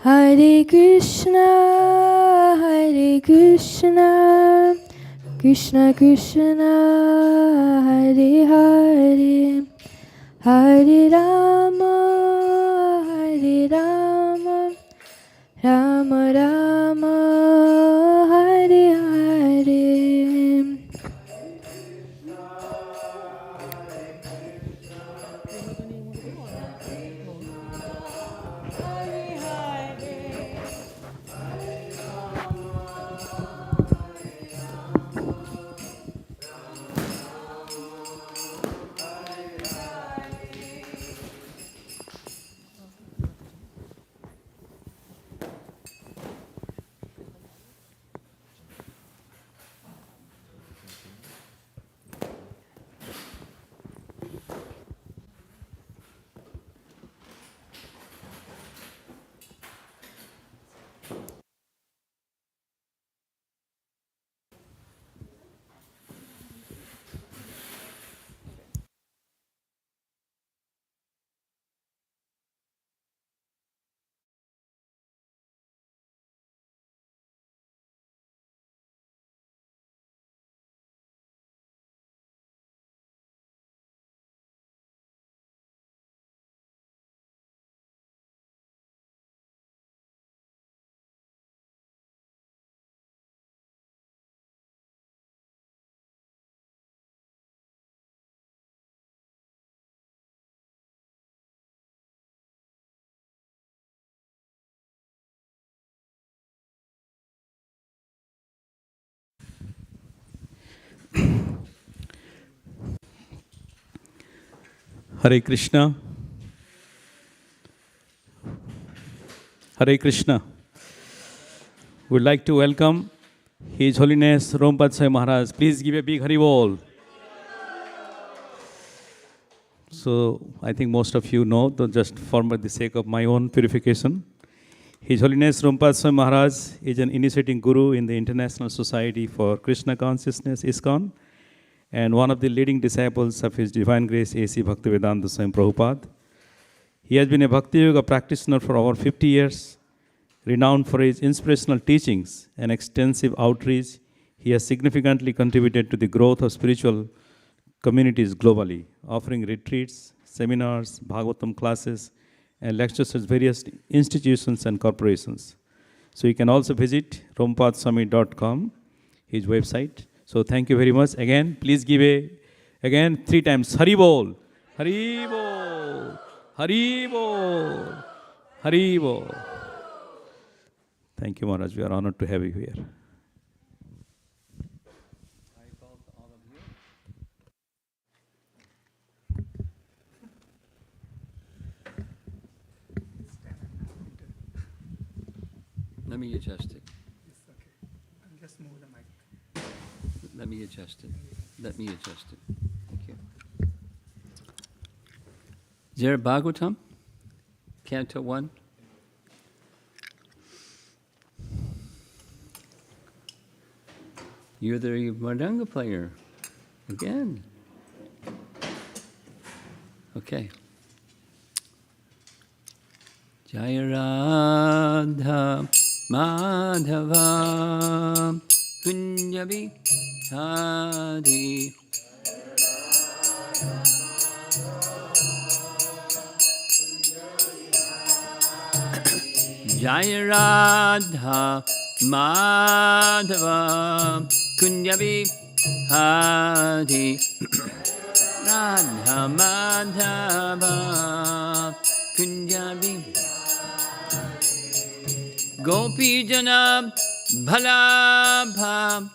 Hare Krishna, Krishna Krishna, Hare Hare, Hare Rama, Rama Rama, Hare Hare. Hare Krishna. Hare Krishna. We'd like to welcome His Holiness Romapada Maharaj. Please give a big Hari Bol. So, I think most of you know, just for the sake of my own purification, His Holiness Romapada Maharaj is an initiating guru in the International Society for Krishna Consciousness, ISKCON, and one of the leading disciples of His Divine Grace A.C. Bhaktivedanta Swami Prabhupada. He has been a Bhakti Yoga practitioner for over 50 years. Renowned for his inspirational teachings and extensive outreach, he has significantly contributed to the growth of spiritual communities globally, offering retreats, seminars, Bhagavatam classes, and lectures at various institutions and corporations. So you can also visit romapadswami.com, his website. So thank you very much. Again, please give again 3 times, Hari Bol, Hari Bol, Hari Bol, Hari Bol. Thank you, Maharaj. We are honored to have you here. Let me adjust it. It's okay. I'll just move the mic. Let me adjust it. Let me adjust it. Thank you. Is there a Bhagavatam? Canto 1? You're the Mardanga player. Again. Okay. Jaya Radha Madhava Kunjabi Hadi Jaya Radha Madhava Kunjabi Hadi Radha Madhava Kunjabi Gopi Jana Bhalabha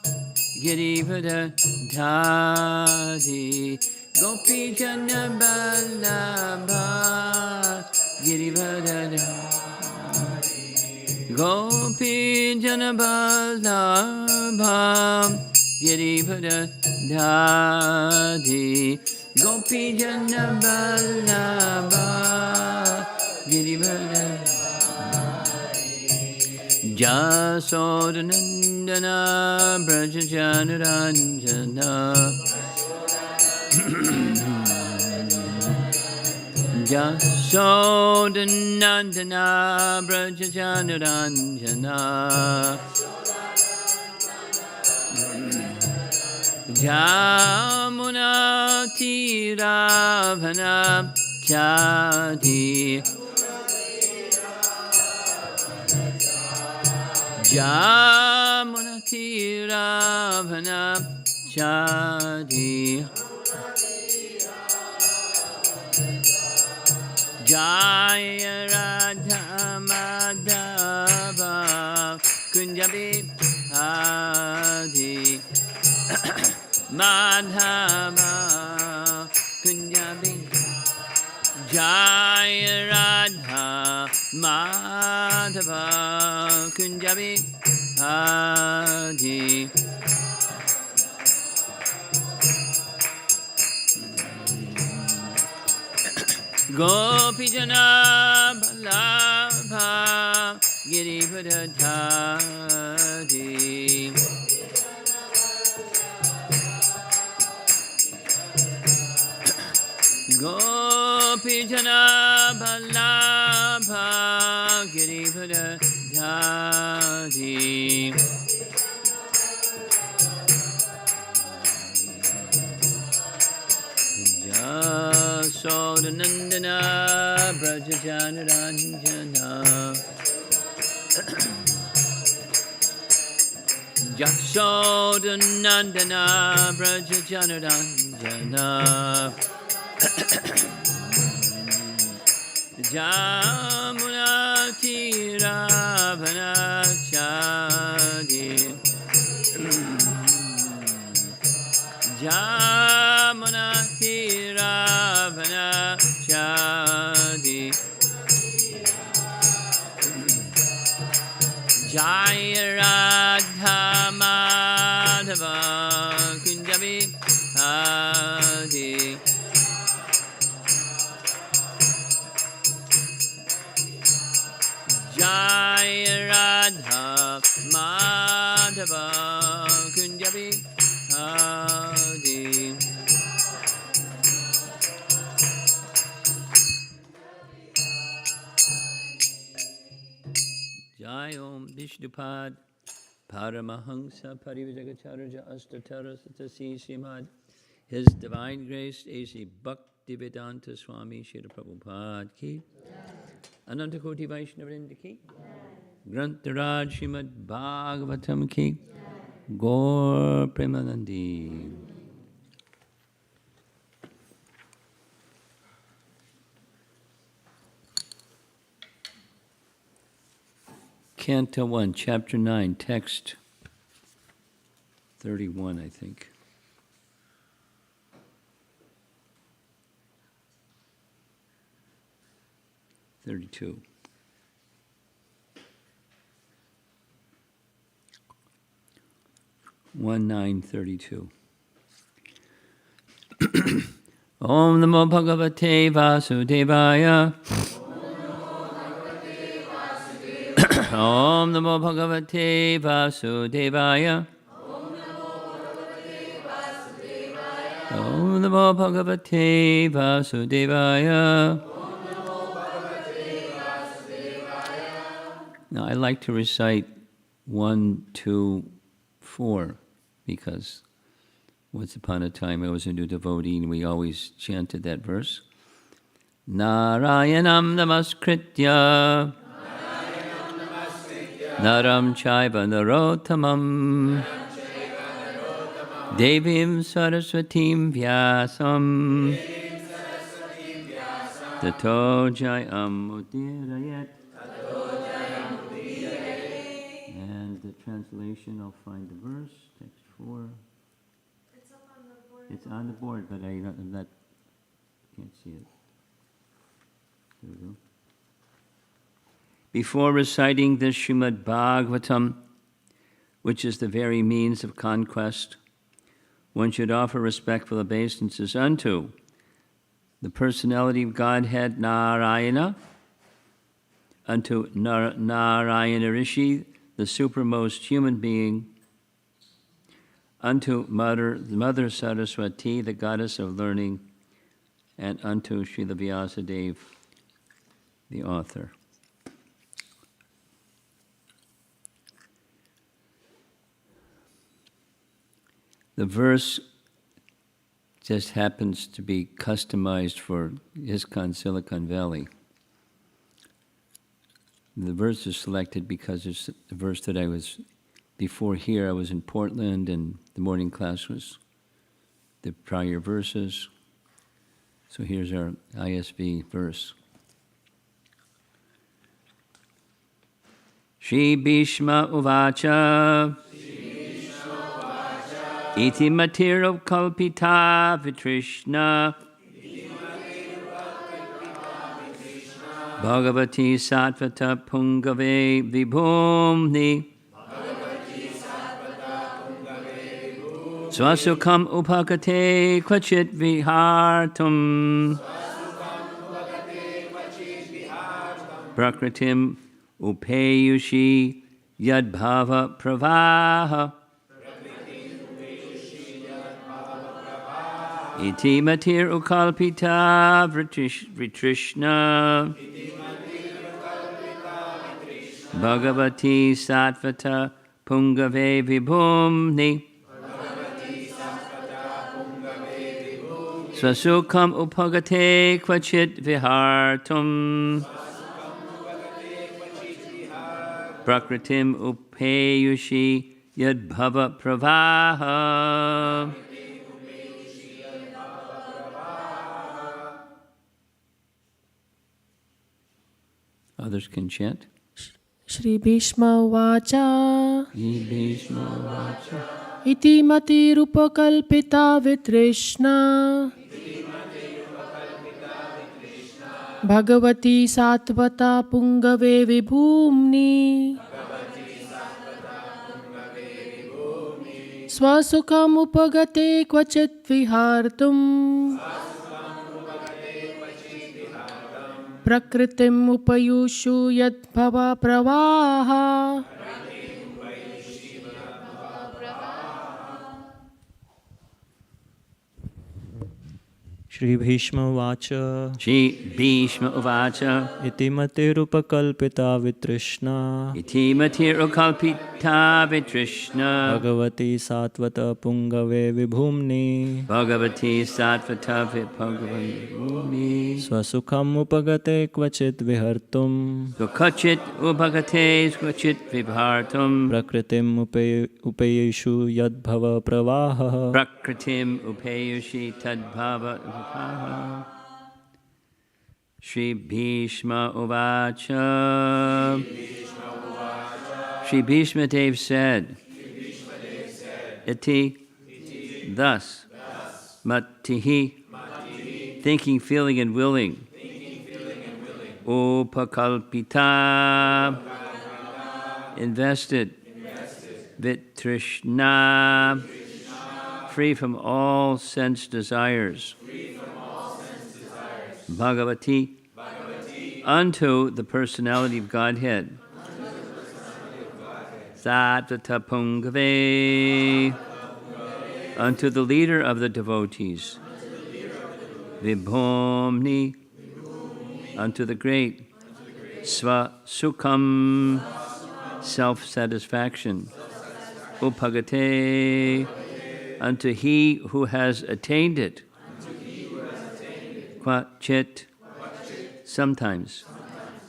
Girivada Dhadi Gopi Jana Bhalabha Girivada Dhadi Gopi Jana Bhalabha Girivada Dhadi Gopi Jana Bhalabha Girivada Jasodanandana Brajajanaranjana Jasodhanandana Brajajanuranjana Jamuna Tiravana Chadi Jamuna Tiravana Chadi Jaya Radha Madhava Kunjabi Adi Madhava Kunjabi Jaya Radha Madhava Kunjabi Adi Gopijana Balabha Girivadadhari Gopijana Balabha Girivadadhari Jasodhanandana Brajajanuranjana Jasodhanandana Brajajanuranjana Jamuna Tiravana Chadi Jamuna Tiravana Chadi Jaya Radha Madhava Kunjabi Adi Jaya Radha Madhava Kunjabi Adi Jai Om Vishnupad Paramahansa Parivajagacharya Astatara Satasi Srimad His Divine Grace A.C. Bhaktivedanta Swami Srila Prabhupada Ki Ananta Koti Vaishnavrinda Ki Grantaraj Srimad Bhagavatam Ki Gaur Premanandi. Canto 1, Chapter 9, Text 31, I think. (32) 1:9:32. Om Namo Bhagavate Vasudevaya. Om Namo Bhagavate Vasudevaya. Om Namo Bhagavate Vasudevaya. Now I like to recite 1, 2, 4 because once upon a time I was a new devotee and we always chanted that verse. Narayanam namaskritya Naram chaiva narottamam Devim saraswatim vyasam Tato jayam udirayat. And the translation, I'll find the verse, text 4. It's up on the board. It's on the board, but I'm not, can't see it. There we go. Before reciting this Srimad Bhagavatam, which is the very means of conquest, one should offer respectful obeisances unto the personality of Godhead Narayana, unto Narayana Rishi, the supermost human being, unto Mother Saraswati, the goddess of learning, and unto Srila Vyasadeva, the author. The verse just happens to be customized for ISKCON Silicon Valley. The verse is selected because it's the verse that I was, before here I was in Portland and the morning class was the prior verses. So here's our ISV verse. Shri Bhishma Uvacha Iti Matiro Kalpita Vitrishna Bhagavati Sattvata Pungave Vibhumni Swasukam Upakate Kvachit Vihartum Prakritim Upeyushi Yadbhava Pravaha Iti Matir Ukalpita Vitrishna Bhagavati Sattvata Pungave Vibhumni Swasukam Upagate Kvachit Vihartum Prakritim Upeyushi Yadbhava Pravaha. Others can chant. Shri Bhishma Uvacha Shri Bhishma Uvacha Iti Matirupakalpita Vitrishna Bhagavati Sattvata Pungave Vibhumni Swasukam Upagate Kvachit Vihartum Prakritim Upayushu Yadbhava Pravaha. Shri Bhishma Uvacha Shri Bhishma Uvacha Iti Matirupakalpita Vitrishna Iti Matirukalpita Vitrishna Bhagavati Sattvata Pungave Vibhumni Bhagavati Sattvata Vibhumni Swasukham Upagate Kvachit Vihartum Svakachit Upagate Svakachit Vibhartum Prakritim Upayeshu Yadbhava Pravaha Prakritim Upeyushi Tadbhava Shri Bhishma Uvacha Shri Bhishma Dev said, Iti, thus, Matihi, thinking, feeling, and willing, Upakalpita, invested, Vitrishna, free from all sense desires, Bhagavati, unto the personality of Godhead, Sattvata Pungave, unto the leader of the devotees, Vibhumni, unto the great, Swasukham, self-satisfaction, Upagate, unto he who has attained it, Kvachit, sometimes,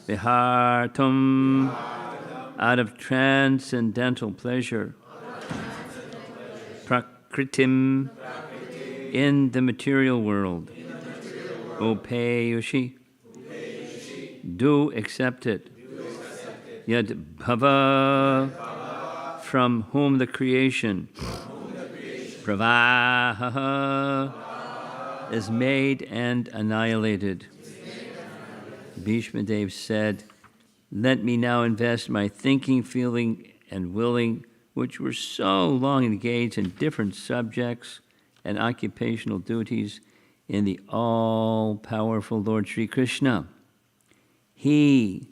Vihartum, out of transcendental pleasure, Prakritim, in the material world, Upeyushi, do accept it, Yad Bhava, from whom the creation, Pravaha, is made and annihilated. Bhishma Dev said, let me now invest my thinking, feeling, and willing, which were so long engaged in different subjects and occupational duties, in the all-powerful Lord Sri Krishna. He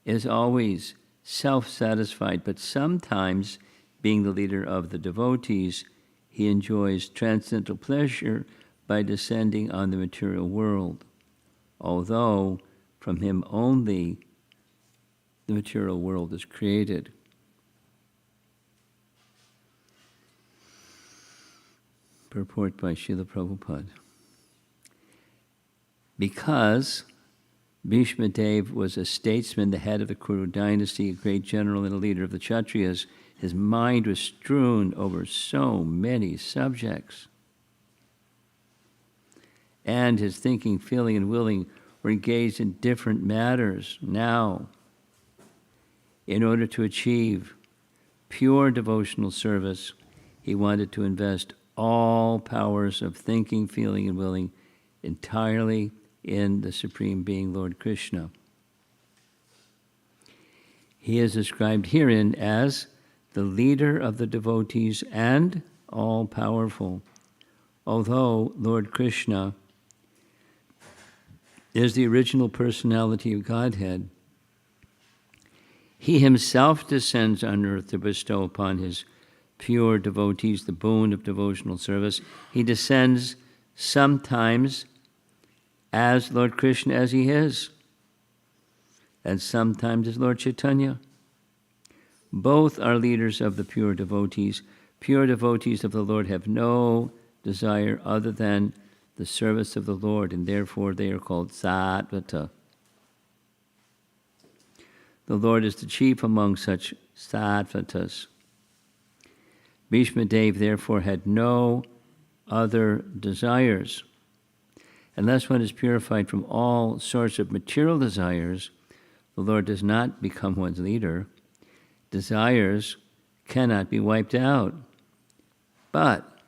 is always self-satisfied, but sometimes, being the leader of the devotees, he enjoys transcendental pleasure by descending on the material world, although from him only the material world is created. Purport by Srila Prabhupada. Because Bhishma Dev was a statesman, the head of the Kuru dynasty, a great general and a leader of the Kshatriyas, his mind was strewn over so many subjects. And his thinking, feeling, and willing were engaged in different matters. Now, in order to achieve pure devotional service, he wanted to invest all powers of thinking, feeling, and willing entirely in the Supreme Being, Lord Krishna. He is described herein as the leader of the devotees and all-powerful. Although Lord Krishna is the original personality of Godhead, he himself descends on earth to bestow upon his pure devotees the boon of devotional service. He descends sometimes as Lord Krishna as he is, and sometimes as Lord Chaitanya. Both are leaders of the pure devotees. Pure devotees of the Lord have no desire other than the service of the Lord, and therefore they are called sattvata. The Lord is the chief among such sattvatas. Bhishma Dev therefore had no other desires. Unless one is purified from all sorts of material desires, the Lord does not become one's leader. Desires cannot be wiped out, but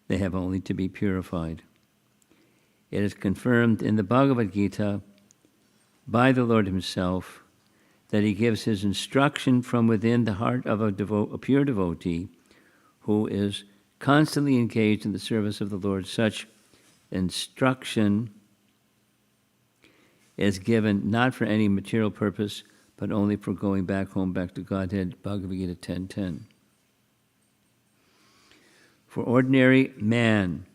they have only to be purified. It is confirmed in the Bhagavad Gita by the Lord himself that he gives his instruction from within the heart of a pure devotee who is constantly engaged in the service of the Lord. Such instruction is given not for any material purpose, but only for going back home, back to Godhead, Bhagavad Gita 10:10. For ordinary man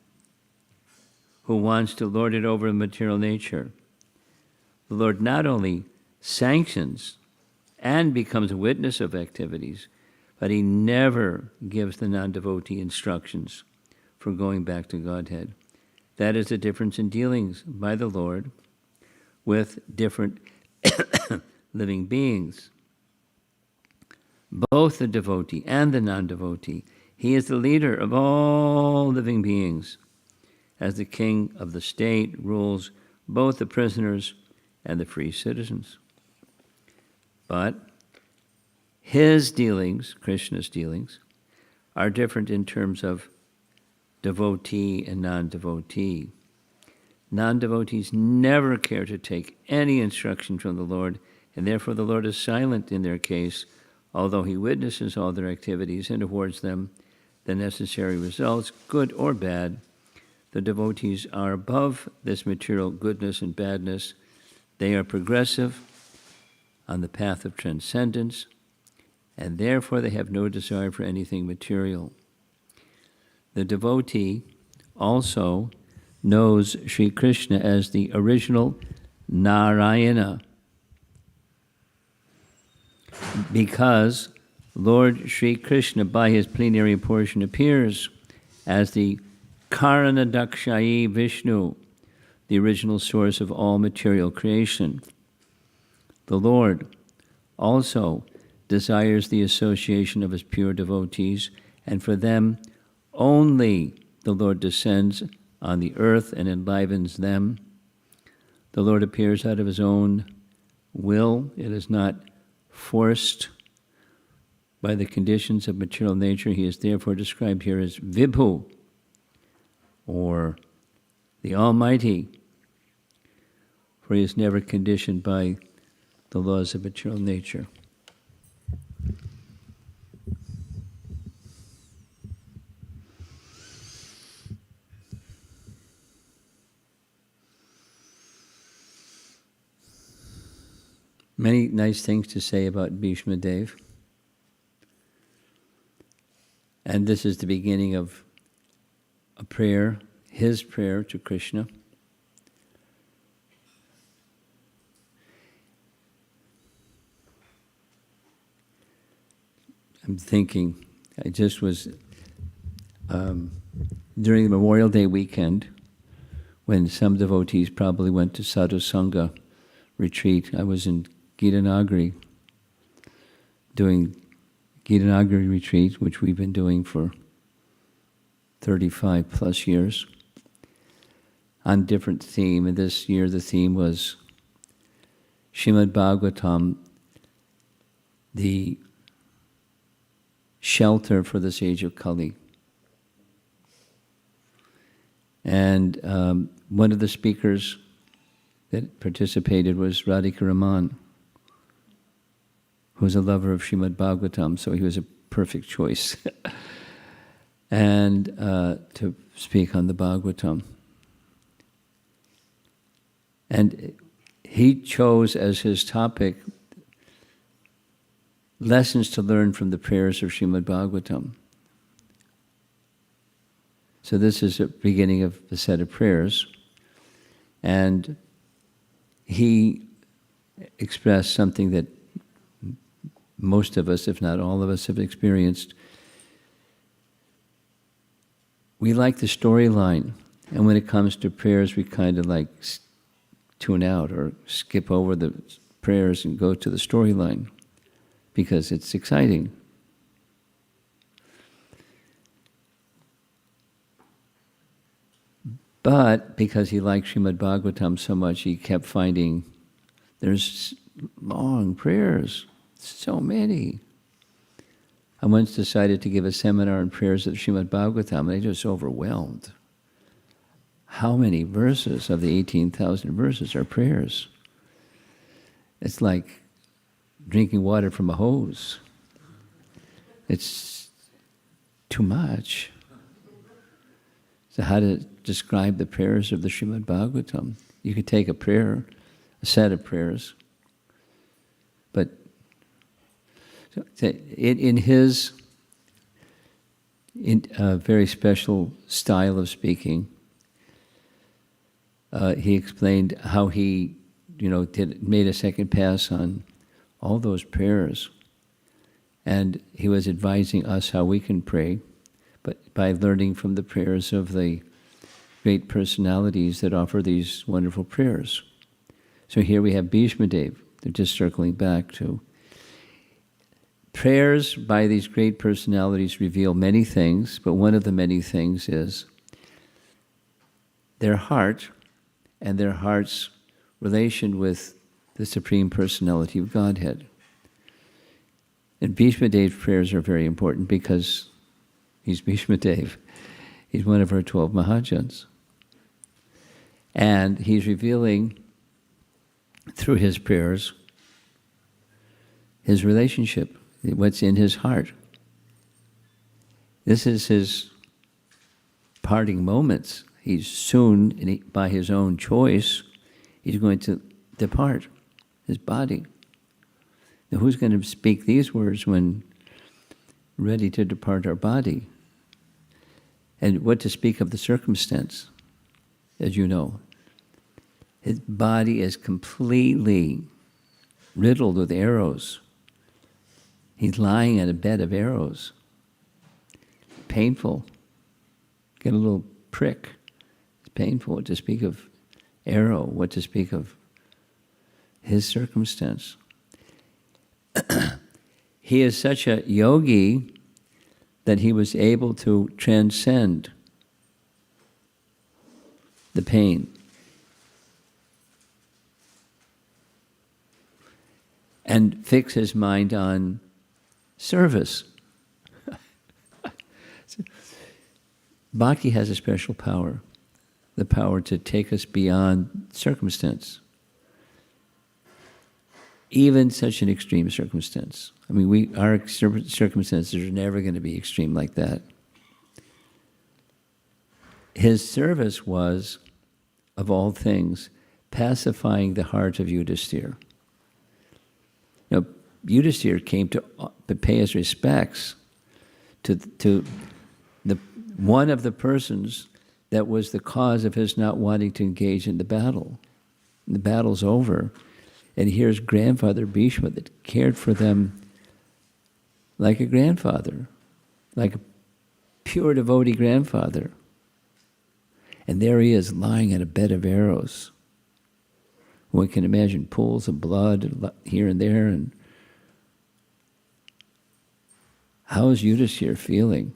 who wants to lord it over material nature, the Lord not only sanctions and becomes a witness of activities, but he never gives the non-devotee instructions for going back to Godhead. That is the difference in dealings by the Lord with different living beings. Both the devotee and the non-devotee, he is the leader of all living beings. As the king of the state, rules both the prisoners and the free citizens. But his dealings, Krishna's dealings, are different in terms of devotee and non-devotee. Non-devotees never care to take any instruction from the Lord, and therefore the Lord is silent in their case, although he witnesses all their activities and awards them the necessary results, good or bad. The devotees are above this material goodness and badness. They are progressive on the path of transcendence, and therefore they have no desire for anything material. The devotee also knows Sri Krishna as the original Narayana, because Lord Sri Krishna, by his plenary portion, appears as the Karanadakshayi Vishnu, the original source of all material creation. The Lord also desires the association of his pure devotees, and for them only the Lord descends on the earth and enlivens them. The Lord appears out of his own will. It is not forced by the conditions of material nature. He is therefore described here as Vibhu, or the Almighty, for he is never conditioned by the laws of material nature. Many nice things to say about Bhishma Dev. And this is the beginning of a prayer, his prayer to Krishna. I'm thinking, I just was, during the Memorial Day weekend, when some devotees probably went to Sadhu Sangha retreat, I was in Gitanagari doing Gitanagari retreat, which we've been doing for 35 plus years, on different theme. And this year the theme was Srimad Bhagavatam, the shelter for this age of Kali. And one of the speakers that participated was Radhika Raman, who's a lover of Srimad Bhagavatam, so he was a perfect choice and to speak on the Bhagavatam. And he chose as his topic lessons to learn from the prayers of Srimad Bhagavatam. So this is a beginning of a set of prayers. And he expressed something that most of us, if not all of us, have experienced. We like the storyline. And when it comes to prayers, we kind of like tune out or skip over the prayers and go to the storyline, because it's exciting. But because he liked Srimad Bhagavatam so much, he kept finding there's long prayers, so many. I once decided to give a seminar on prayers of Srimad Bhagavatam, and I just overwhelmed. How many verses of the 18,000 verses are prayers? It's like drinking water from a hose. It's too much. So how to describe the prayers of the Srimad Bhagavatam? You could take a prayer, a set of prayers, but in his very special style of speaking, he explained how he, made a second pass on all those prayers, and he was advising us how we can pray, but by learning from the prayers of the great personalities that offer these wonderful prayers. So here we have Bishma Dev. They're just circling back to prayers by these great personalities reveal many things, but one of the many things is their heart and their heart's relation with the Supreme Personality of Godhead. And Bhishma Dev's prayers are very important because he's Bhishma Dev. He's one of our 12 Mahajans. And he's revealing through his prayers his relationship, what's in his heart. This is his parting moments. He's soon, by his own choice, he's going to depart his body. Now, who's going to speak these words when ready to depart our body? And what to speak of the circumstance, as you know. His body is completely riddled with arrows. He's lying on a bed of arrows. Painful. Get a little prick. It's painful. What to speak of arrow? What to speak of his circumstance? He is such a yogi that he was able to transcend the pain. And fix his mind on service. Bhakti has a special power, the power to take us beyond circumstance. Even such an extreme circumstance. I mean, our circumstances are never going to be extreme like that. His service was, of all things, pacifying the heart of Yudhisthira. Now, Yudhisthira came to pay his respects to one of the persons that was the cause of his not wanting to engage in the battle. The battle's over, and here's grandfather Bhishma that cared for them like a grandfather, like a pure devotee grandfather. And there he is lying on a bed of arrows. One can imagine pools of blood here and there. And how is Yudhishthira feeling?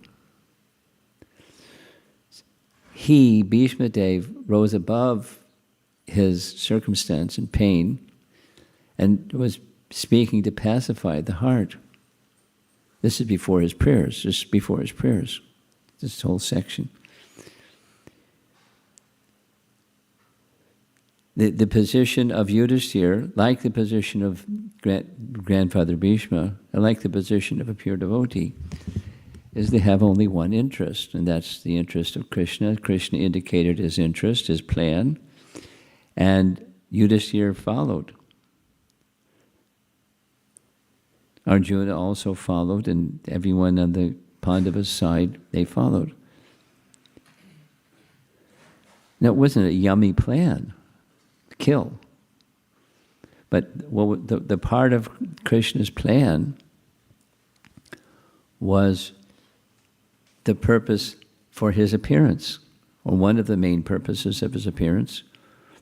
He, Bhishma Dev, rose above his circumstance and pain and was speaking to pacify the heart. This is before his prayers, just before his prayers, this whole section. The position of Yudhishthira, like the position of grandfather Bhishma, and like the position of a pure devotee, is they have only one interest, and that's the interest of Krishna. Krishna indicated his interest, his plan, and Yudhishthira followed. Arjuna also followed, and everyone on the Pandava's side, they followed. Now, it wasn't a yummy plan to kill. But the part of Krishna's plan was the purpose for his appearance, or one of the main purposes of his appearance,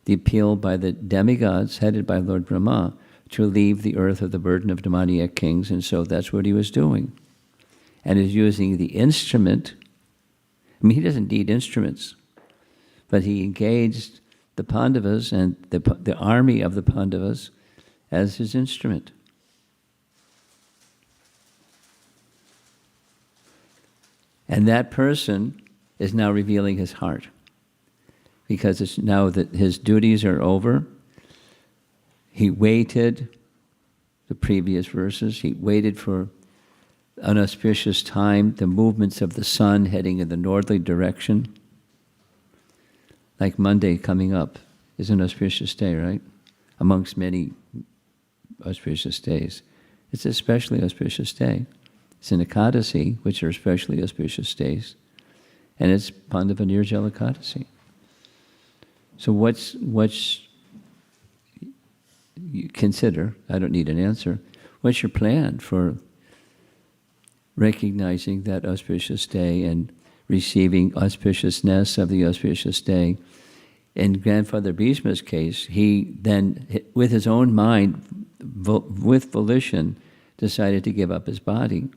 the appeal by the demigods headed by Lord Brahma to relieve the earth of the burden of demoniac kings, and so that's what he was doing. And is using the instrument. I mean, he doesn't need instruments, but he engaged the Pandavas and the army of the Pandavas as his instrument. And that person is now revealing his heart, because it's now that his duties are over. He waited, the previous verses, he waited for an auspicious time, the movements of the sun heading in the northerly direction. Like Monday coming up is an auspicious day, right? Amongst many auspicious days. It's an especially auspicious day. It's an Ekadasi, which are especially auspicious days. And it's Pandava Nirjala Ekadasi. So what's you consider, I don't need an answer, what's your plan for recognizing that auspicious day and receiving auspiciousness of the auspicious day? In grandfather Bhishma's case, he then, with his own mind, with volition, decided to give up his body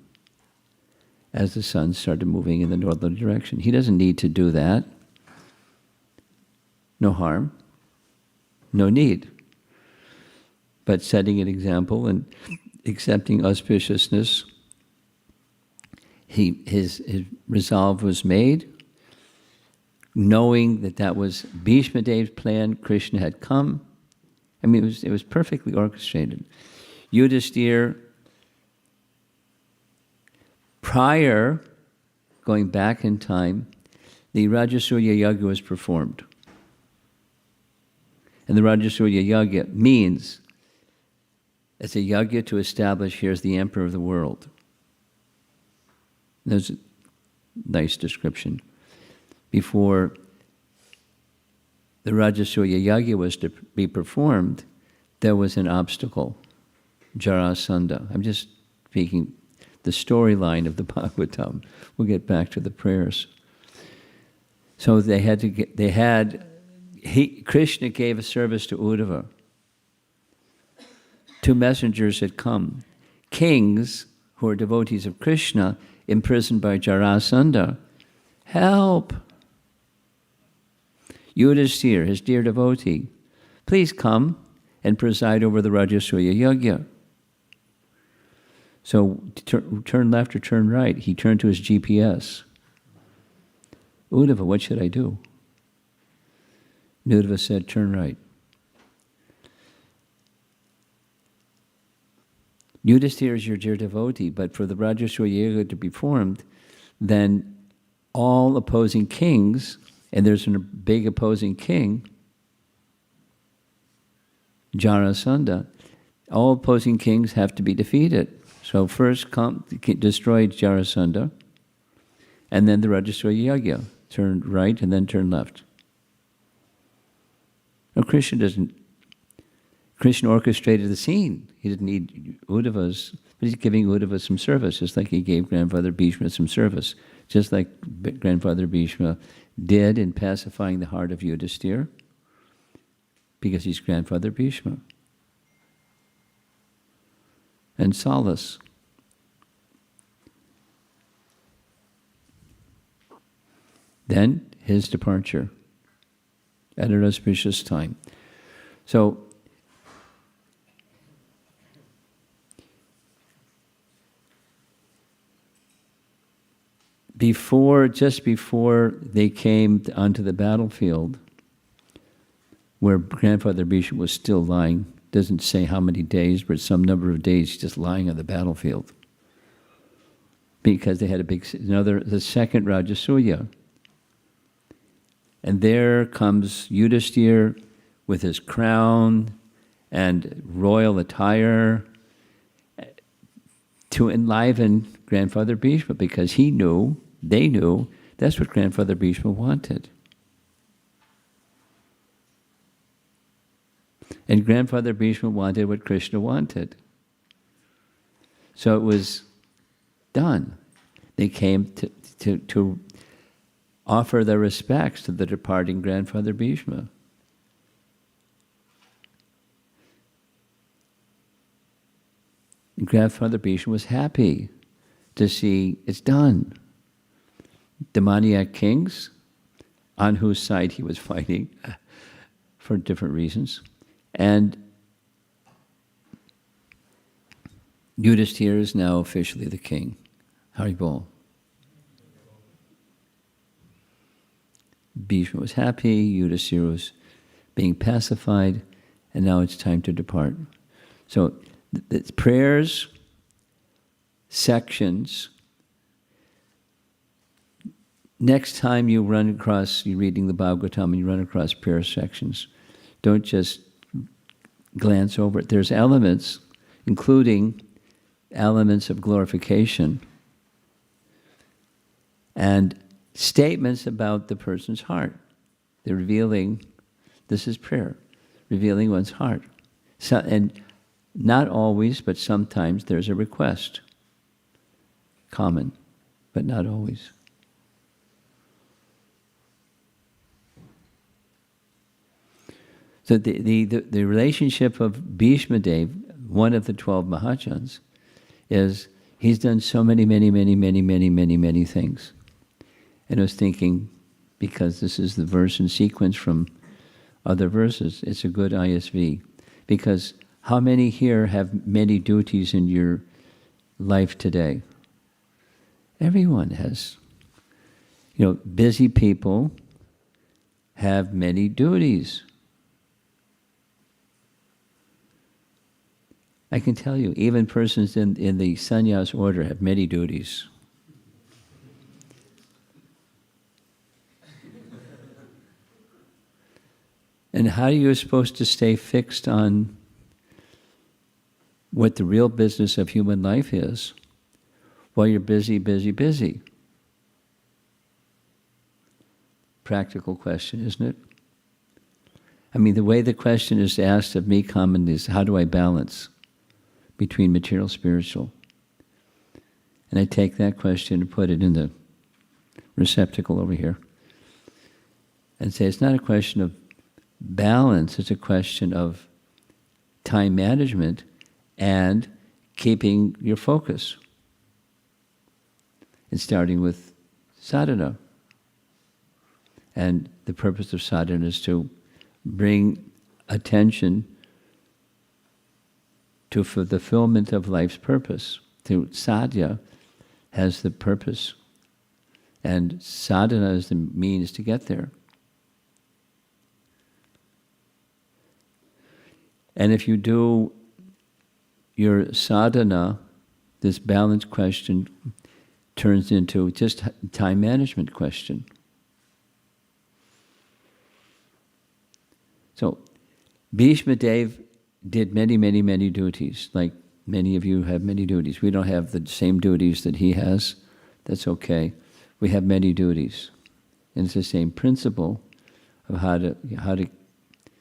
as the sun started moving in the northerly direction. He doesn't need to do that. No harm, no need. But setting an example and accepting auspiciousness, his resolve was made, knowing that was Bhishma Dev's plan. Krishna had come. I mean, it was perfectly orchestrated. Yudhishthira, prior, going back in time, the Rajasuya Yagya was performed. And the Rajasuya Yagya means it's a yagya to establish here's the emperor of the world. There's a nice description. Before the Rajasuya Yagya was to be performed, there was an obstacle, Jarasandha. I'm just speaking the storyline of the Bhagavatam. We'll get back to the prayers. So Krishna gave a service to Uddhava. 2 messengers had come. Kings, who are devotees of Krishna, imprisoned by Jarasandha. Help! Yudhishthira, his dear devotee, please come and preside over the Rajasuya Yagya. So turn left or turn right. He turned to his GPS. Uddhava, what should I do? Uddhava said, turn right. Yudhishthira is your dear devotee, but for the Rajasuya Yagya to be formed, then all opposing kings, and there's a big opposing king, Jarasandha, all opposing kings have to be defeated. So first destroy Jarasandha, and then the Rajasuya Yagya turn right, and then turn left. No, Krishna orchestrated the scene. He didn't need Uddhavas, but he's giving Uddhava some service, just like he gave Grandfather Bhishma some service. Just like Grandfather Bhishma did in pacifying the heart of Yudhisthira, because he's Grandfather Bhishma. And solace. Then his departure at an auspicious time. So, just before they came onto the battlefield, where Grandfather Bhishma was still lying, doesn't say how many days, but some number of days just lying on the battlefield. Because they had the second Rajasuya. And there comes Yudhisthira with his crown and royal attire to enliven Grandfather Bhishma, because they knew, that's what Grandfather Bhishma wanted. And Grandfather Bhishma wanted what Krishna wanted. So it was done. They came to offer their respects to the departing Grandfather Bhishma. And Grandfather Bhishma was happy to see it's done. Demoniac kings, on whose side he was fighting for different reasons, and Yudhisthira is now officially the king. Haribol. Bhishma was happy, Yudhisthira was being pacified, and now it's time to depart. So the prayers, sections. Next time you're reading the Bhagavatam and you run across prayer sections, don't just glance over it. There's elements, including elements of glorification and statements about the person's heart. They're revealing, this is prayer, revealing one's heart. So, and not always, but sometimes there's a request. Common, but not always. So the relationship of Bhishma Dev, one of the 12 Mahajans, is he's done so many things. And I was thinking, because this is the verse and sequence from other verses, it's a good ISV. Because how many here have many duties in your life today? Everyone has. Busy people have many duties. I can tell you, even persons in the sannyas order have many duties. And how are you supposed to stay fixed on what the real business of human life is while you're busy? Practical question, isn't it? I mean, the way the question is asked of me commonly is, how do I balance between material and spiritual? And I take that question and put it in the receptacle over here and say, it's not a question of balance, it's a question of time management and keeping your focus. And starting with sadhana. And the purpose of sadhana is to bring attention to fulfillment of life's purpose. Sadhya has the purpose, and sadhana is the means to get there. And if you do your sadhana, this balance question turns into just time management question. So, Bhishma Dev did many duties, like many of you have many duties. We don't have the same duties that he has. That's okay. We have many duties. And it's the same principle of how to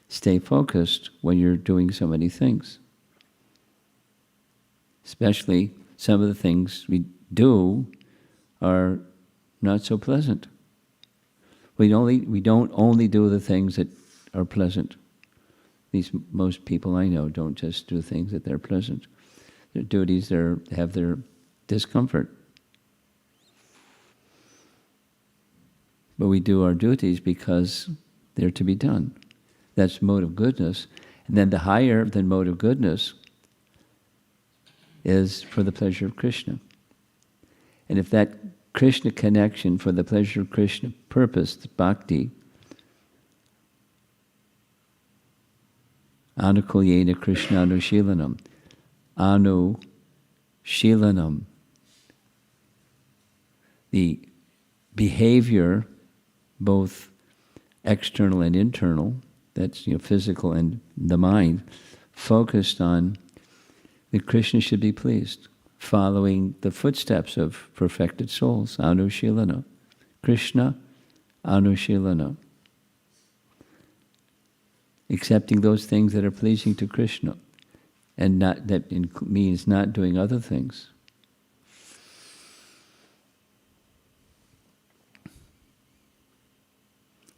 stay focused when you're doing so many things. Especially some of the things we do are not so pleasant. We don't only do the things that are pleasant. At least most people I know don't just do things that they're pleasant. Their duties have their discomfort. But we do our duties because they're to be done. That's mode of goodness. And then the higher than mode of goodness is for the pleasure of Krishna. And if that Krishna connection for the pleasure of Krishna purpose, the bhakti, anukulyena Krishna anushilanam, anushilanam, the behavior, both external and internal, that's physical and the mind, focused on that Krishna should be pleased, following the footsteps of perfected souls, anushilana. Krishna, anushilana. Accepting those things that are pleasing to Krishna, and means not doing other things.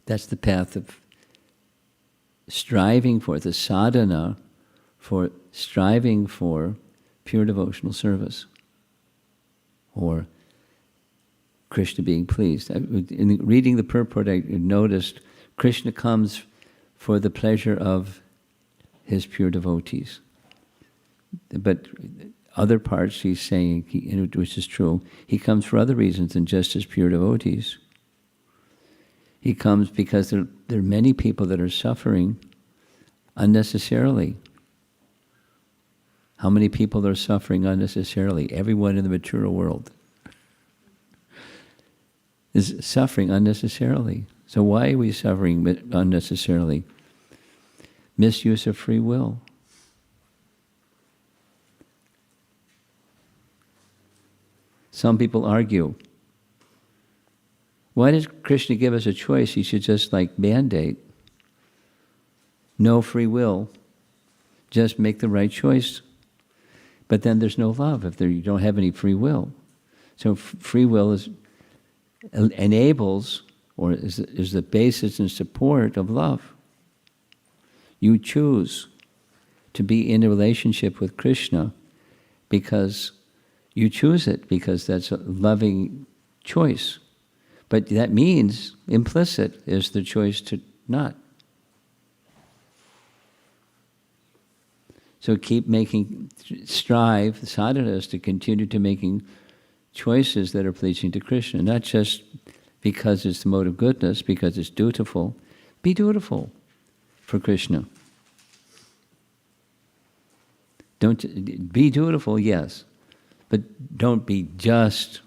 That's the path of striving for, the sadhana for striving for pure devotional service, or Krishna being pleased. In reading the purport, I noticed Krishna comes for the pleasure of his pure devotees. But other parts he's saying, which is true, he comes for other reasons than just his pure devotees. He comes because there are many people that are suffering unnecessarily. How many people are suffering unnecessarily? Everyone in the material world is suffering unnecessarily. So why are we suffering unnecessarily? Misuse of free will. Some people argue, why does Krishna give us a choice? He should just mandate no free will, just make the right choice. But then there's no love if you don't have any free will. So free will enables, or is the basis and support of love. You choose to be in a relationship with Krishna because you choose it, because that's a loving choice. But that means implicit is the choice to not. So strive, the sadhana is to continue to making choices that are pleasing to Krishna, not just because it's the mode of goodness, because it's dutiful. Be dutiful for Krishna. Be dutiful, yes, but don't be just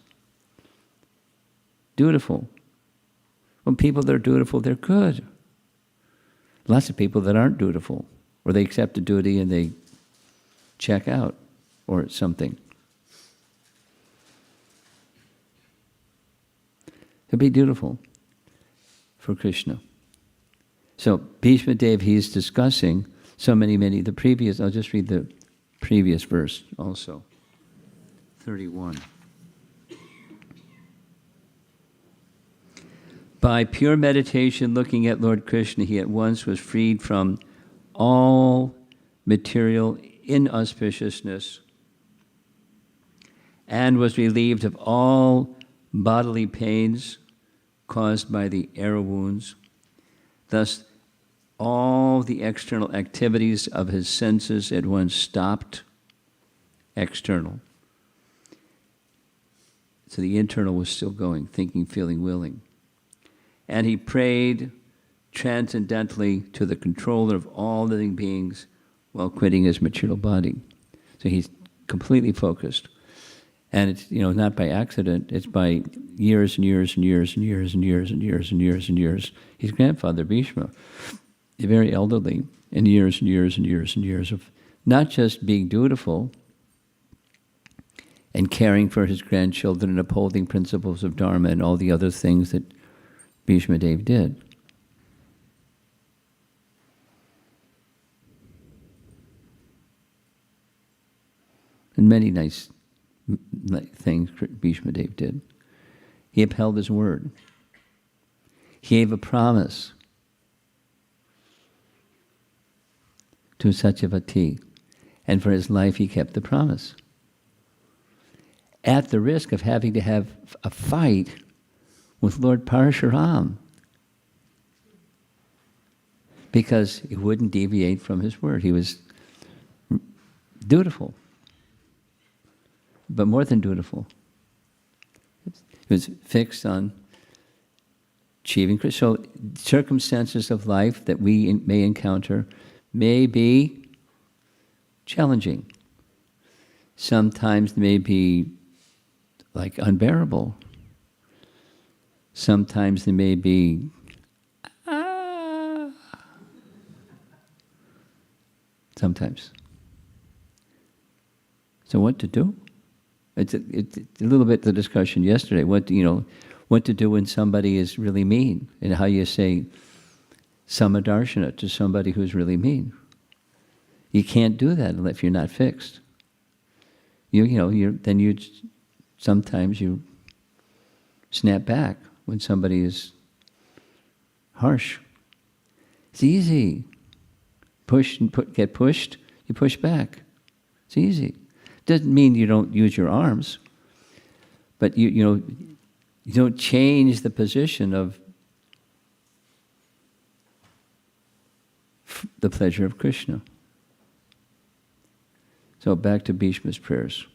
dutiful. When people that are dutiful, they're good. Lots of people that aren't dutiful, or they accept a duty and they check out, or something. To be dutiful for Krishna. So Bhishma Dev, he's discussing the previous, I'll just read the previous verse also. 31. By pure meditation looking at Lord Krishna, he at once was freed from all material inauspiciousness and was relieved of all bodily pains caused by the arrow wounds. Thus, all the external activities of his senses at once stopped, external. So the internal was still going, thinking, feeling, willing. And he prayed transcendently to the controller of all living beings while quitting his material body. So he's completely focused. And it's not by accident, it's by years and years and years and years and years and years and years and years. His grandfather, Bishma, very elderly, and years and years and years and years of not just being dutiful and caring for his grandchildren and upholding principles of Dharma and all the other things that Bhishma Dev did. And many nice things Bhishma Dev did. He upheld his word. He gave a promise to such a devotee. And for his life, he kept the promise. At the risk of having to have a fight with Lord Parashuram. Because he wouldn't deviate from his word. He was dutiful. But more than dutiful. He was fixed on achieving Krishna. So circumstances of life that we may encounter may be challenging. Sometimes they may be like unbearable. Sometimes they may be sometimes. So what to do? It's a little bit the discussion yesterday. What to do when somebody is really mean, and how you say samadarshana to somebody who's really mean. You can't do that if you're not fixed. Sometimes you snap back when somebody is harsh. It's easy. Get pushed, you push back. It's easy. Doesn't mean you don't use your arms, but you don't change the position of the pleasure of Krishna. So back to Bhishma's prayers.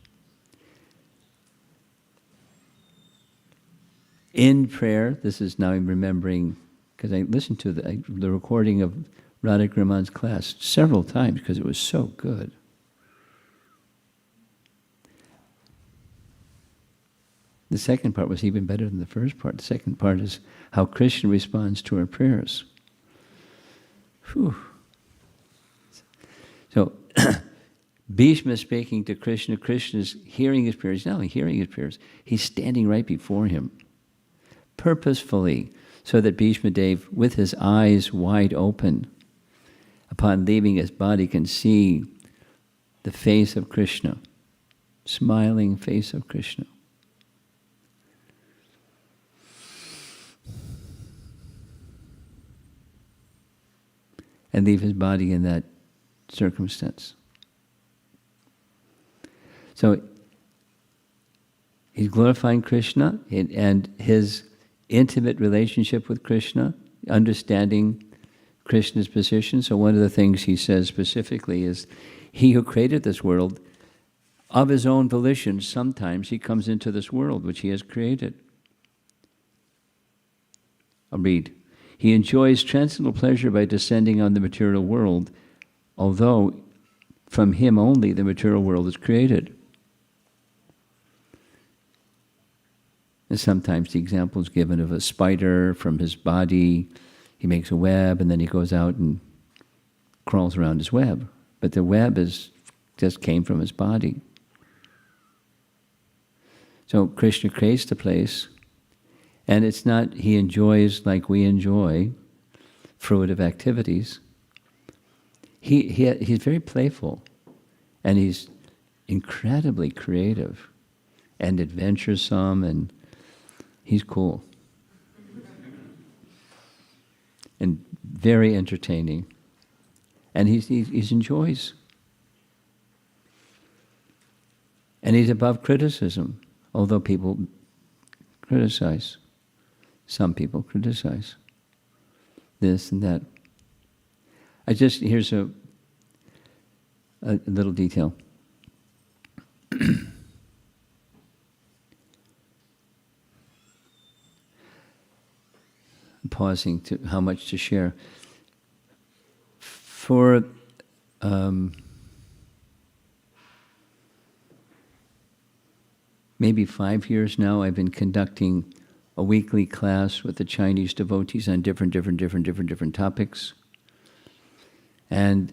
In prayer, this is now I'm remembering, because I listened to the recording of Radhakraman's class several times because it was so good. The second part was even better than the first part. The second part is how Krishna responds to our prayers. Whew. So, Bhishma is speaking to Krishna. Krishna is hearing his prayers. He's not only hearing his prayers, he's standing right before him, purposefully, so that Bhishma Dev, with his eyes wide open, upon leaving his body, can see the face of Krishna, smiling face of Krishna. And leave his body in that circumstance. So he's glorifying Krishna and his intimate relationship with Krishna, understanding Krishna's position. So one of the things he says specifically is, he who created this world, of his own volition, sometimes he comes into this world which he has created. I'll read. He enjoys transcendental pleasure by descending on the material world, although from him only the material world is created. And sometimes the example is given of a spider from his body. He makes a web and then he goes out and crawls around his web. But the web just came from his body. So Krishna creates the place. And it's not he enjoys like we enjoy fruitive activities. He's very playful, and he's incredibly creative and adventuresome, and he's cool. And very entertaining. And he enjoys. And he's above criticism, although people criticize. Some people criticize this and that. Here's a little detail. I'm pausing to how much to share. For maybe 5 years now, I've been conducting a weekly class with the Chinese devotees on different topics. And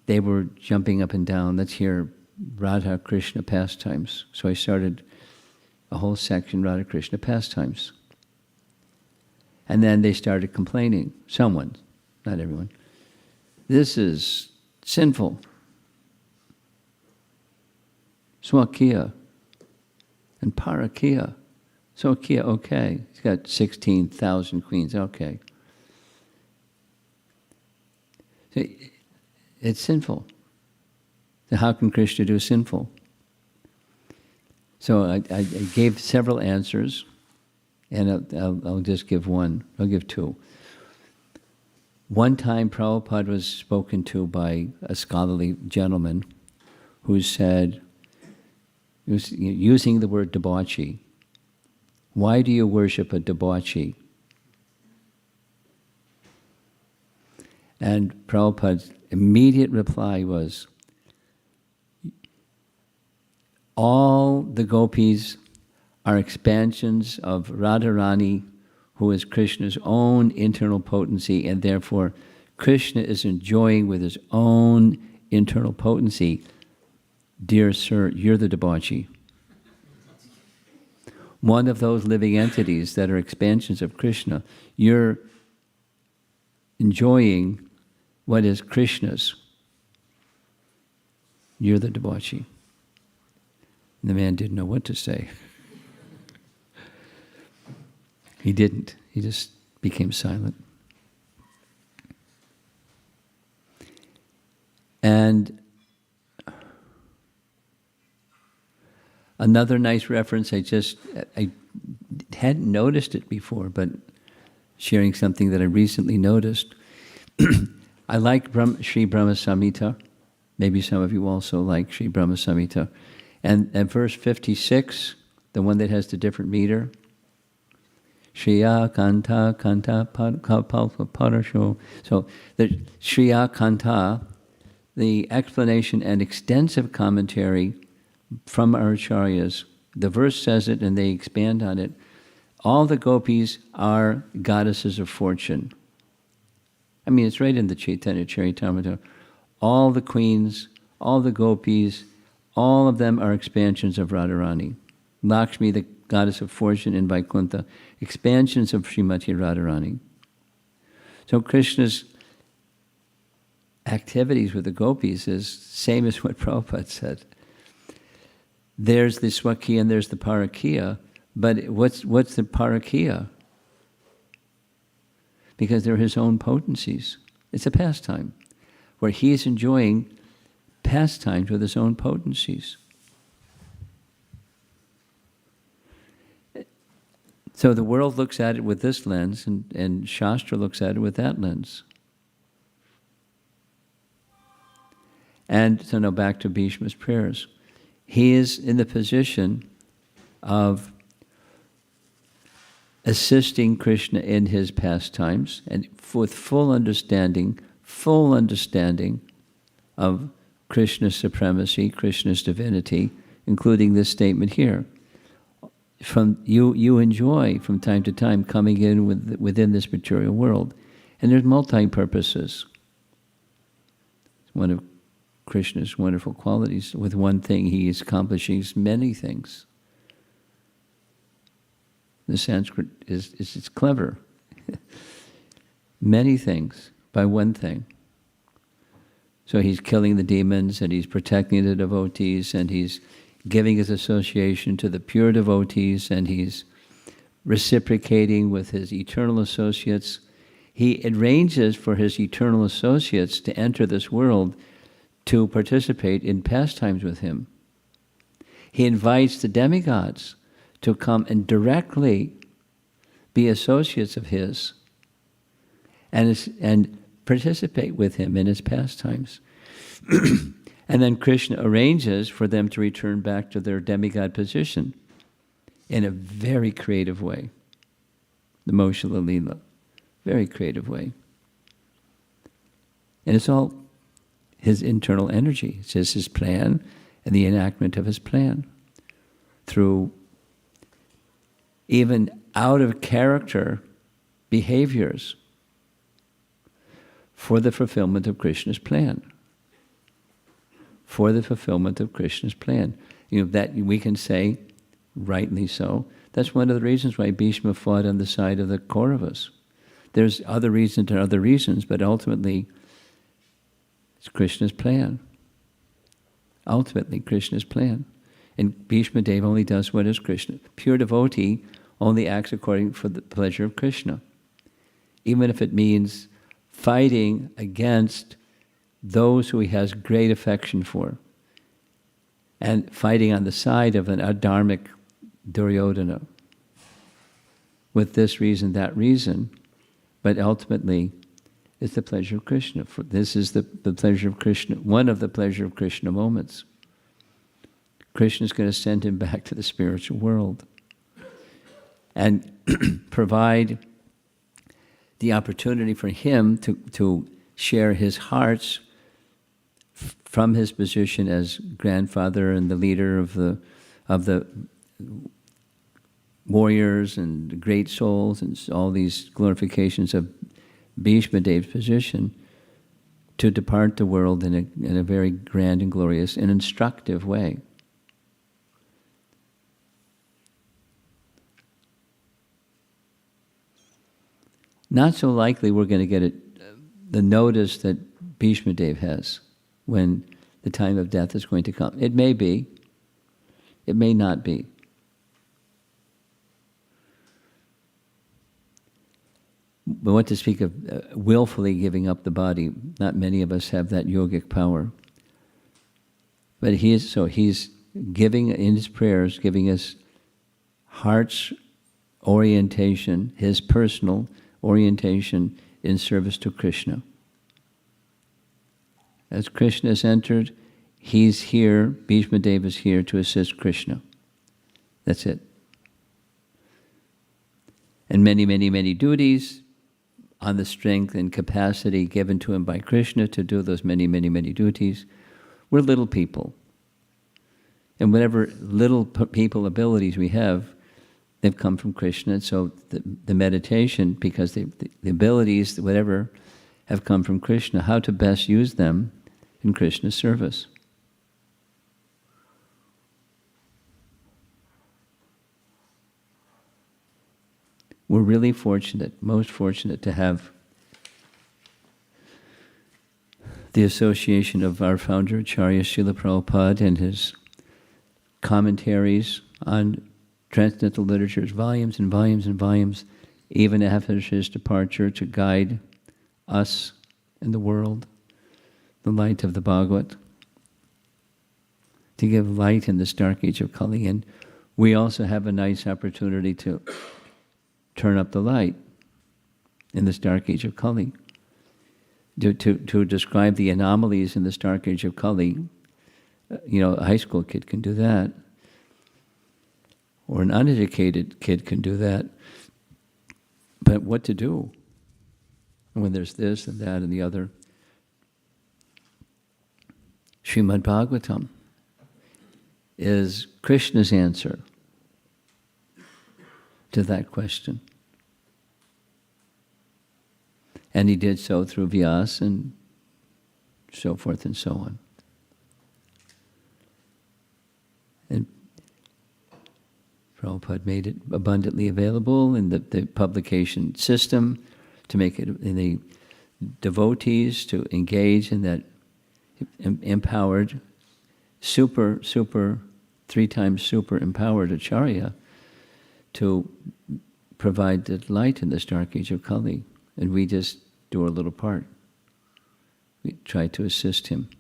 they were jumping up and down, let's hear Radha Krishna pastimes. So I started a whole section, Radha Krishna pastimes. And then they started complaining. Someone, not everyone. This is sinful. Swakiya and Parakiya. Swakiya, okay. He's got 16,000 queens, okay. So it's sinful. So how can Krishna do sinful? So I gave several answers, and I'll just give one. I'll give two. One time Prabhupada was spoken to by a scholarly gentleman who said, he was using the word debauchee. Why do you worship a debauchee? And Prabhupada's immediate reply was, all the gopis are expansions of Radharani, who is Krishna's own internal potency, and therefore Krishna is enjoying with his own internal potency. Dear sir, you're the debauchee. One of those living entities that are expansions of Krishna. You're enjoying what is Krishna's. You're the debauchee. And the man didn't know what to say. He didn't. He just became silent. And another nice reference, I hadn't noticed it before, but sharing something that I recently noticed. I like Sri Brahma Samhita. Maybe some of you also like Sri Brahma Samhita. And verse 56, the one that has the different meter, Shriya Kanta Kanta Parasho. So the Shriya Kanta, the explanation and extensive commentary from our acharyas, the verse says it and they expand on it. All the gopis are goddesses of fortune. I mean, it's right in the Chaitanya Charitamrita. All the queens, all the gopis, all of them are expansions of Radharani. Lakshmi, the goddess of fortune in Vaikuntha, expansions of Srimati Radharani. So Krishna's activities with the gopis is same as what Prabhupada said. There's the Swakiya and there's the Parakiya, but what's the Parakiya? Because they're his own potencies. It's a pastime where he is enjoying pastimes with his own potencies. So the world looks at it with this lens, and Shastra looks at it with that lens. And so now back to Bhishma's prayers. He is in the position of assisting Krishna in his pastimes, and with full understanding of Krishna's supremacy, Krishna's divinity, including this statement here. From you enjoy from time to time coming in within this material world, and there's multi-purposes. It's one of Krishna's wonderful qualities. With one thing, he is accomplishing many things. The Sanskrit is clever. Many things by one thing. So he's killing the demons, and he's protecting the devotees, and he's giving his association to the pure devotees, and he's reciprocating with his eternal associates. He arranges for his eternal associates to enter this world to participate in pastimes with him. He invites the demigods to come and directly be associates of his and participate with him in his pastimes. And then Krishna arranges for them to return back to their demigod position in a very creative way. The Moshila Leela. Very creative way. And it's all his internal energy. It's just his plan and the enactment of his plan through even out of character behaviors for the fulfillment of Krishna's plan. For the fulfillment of Krishna's plan. That we can say, rightly so, that's one of the reasons why Bhishma fought on the side of the Kauravas. There's other reasons and other reasons, but ultimately, it's Krishna's plan. Ultimately, Krishna's plan. And Bhishma Dev only does what is Krishna. Pure devotee only acts according for the pleasure of Krishna. Even if it means fighting against those who he has great affection for. And fighting on the side of an adharmic Duryodhana. With this reason, that reason. But ultimately, it's the pleasure of Krishna. This is the pleasure of Krishna, one of the pleasure of Krishna moments. Krishna is going to send him back to the spiritual world and provide the opportunity for him to share his hearts from his position as grandfather and the leader of the warriors and the great souls and all these glorifications of Bhishma Dev's position, to depart the world in a very grand and glorious and instructive way. Not so likely we're going to get the notice that Bhishma Dev has when the time of death is going to come. It may be. It may not be. But what to speak of willfully giving up the body? Not many of us have that yogic power. But he's giving in his prayers, giving us heart's orientation, his personal orientation in service to Krishna. As Krishna has entered, he's here, Bhishma Dev is here to assist Krishna. That's it. And many, many, many duties on the strength and capacity given to him by Krishna to do those many, many, many duties. We're little people. And whatever little people abilities we have, they've come from Krishna. And so the meditation, because the abilities, whatever, have come from Krishna, how to best use them in Krishna's service. We're really fortunate, most fortunate to have the association of our founder, Acharya Srila Prabhupada, and his commentaries on transcendental literatures, volumes and volumes and volumes, even after his departure, to guide us in the world, the light of the Bhagavat, to give light in this dark age of Kali. And we also have a nice opportunity to turn up the light in this dark age of Kali. To describe the anomalies in this dark age of Kali, a high school kid can do that. Or an uneducated kid can do that. But what to do when there's this and that and the other? Srimad Bhagavatam is Krishna's answer to that question. And he did so through Vyas and so forth and so on. And Prabhupada made it abundantly available in the publication system to make it in the devotees to engage in that empowered, super, 3 times super empowered Acharya to provide the light in this dark age of Kali. And we just do our little part. We try to assist him,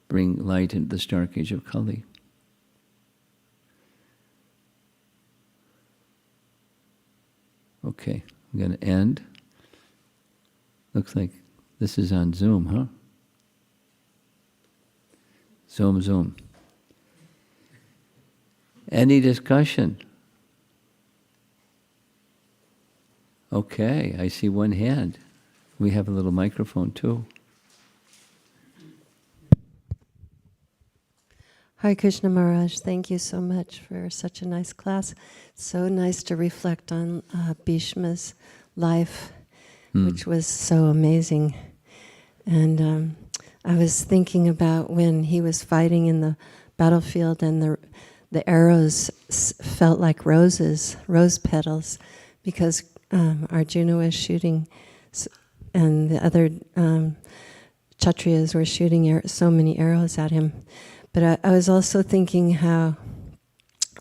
bring light into this dark age of Kali. Okay, I'm going to end. Looks like this is on Zoom, huh? Zoom. Any discussion? Okay, I see one hand. We have a little microphone too. Hare Krishna Maharaj, thank you so much for such a nice class. So nice to reflect on Bhishma's life, which was so amazing. And I was thinking about when he was fighting in the battlefield and the arrows felt like rose petals, because Arjuna was shooting, and the other Kshatriyas were shooting so many arrows at him. But I was also thinking how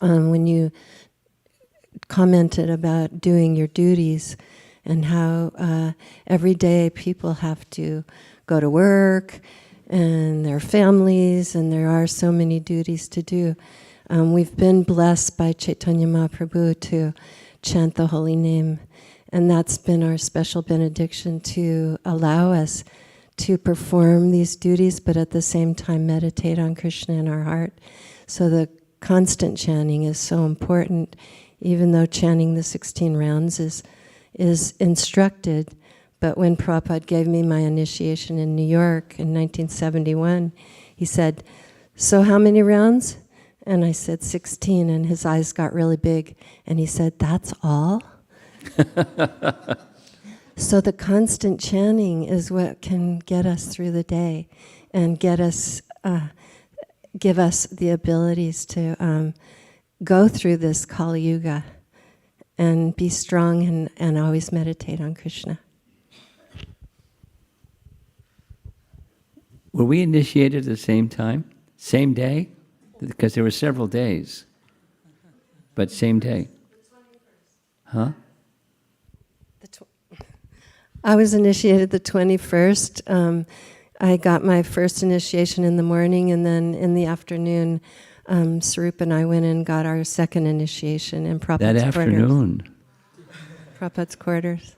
when you commented about doing your duties and how every day people have to go to work and their families, and there are so many duties to do. We've been blessed by Chaitanya Mahaprabhu to chant the holy name, and that's been our special benediction to allow us to perform these duties, but at the same time meditate on Krishna in our heart. So the constant chanting is so important, even though chanting the 16 rounds is instructed. But when Prabhupada gave me my initiation in New York in 1971, he said, "So how many rounds?" And I said 16, and his eyes got really big, and he said, "That's all?" So the constant chanting is what can get us through the day and get us, give us the abilities to go through this Kali Yuga and be strong and always meditate on Krishna. Were we initiated at the same time? Same day? Because there were several days. But same day. Huh? I was initiated the 21st. I got my first initiation in the morning, and then in the afternoon, Sarup and I went and got our second initiation in Prabhupada's That afternoon. Prabhupada's quarters.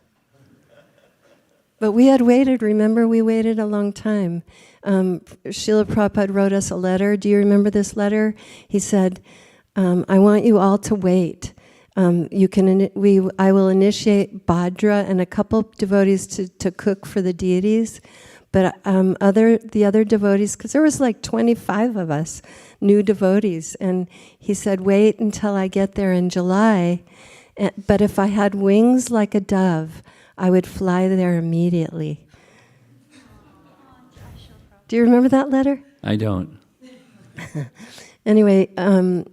But we had waited, remember, we waited a long time. Srila Prabhupada wrote us a letter. Do you remember this letter? He said, I want you all to wait. I will initiate Bhadra and a couple devotees to cook for the deities, but the other devotees, because there was like 25 of us, new devotees, and he said, wait until I get there in July, but if I had wings like a dove, I would fly there immediately. Do you remember that letter? I don't. Anyway,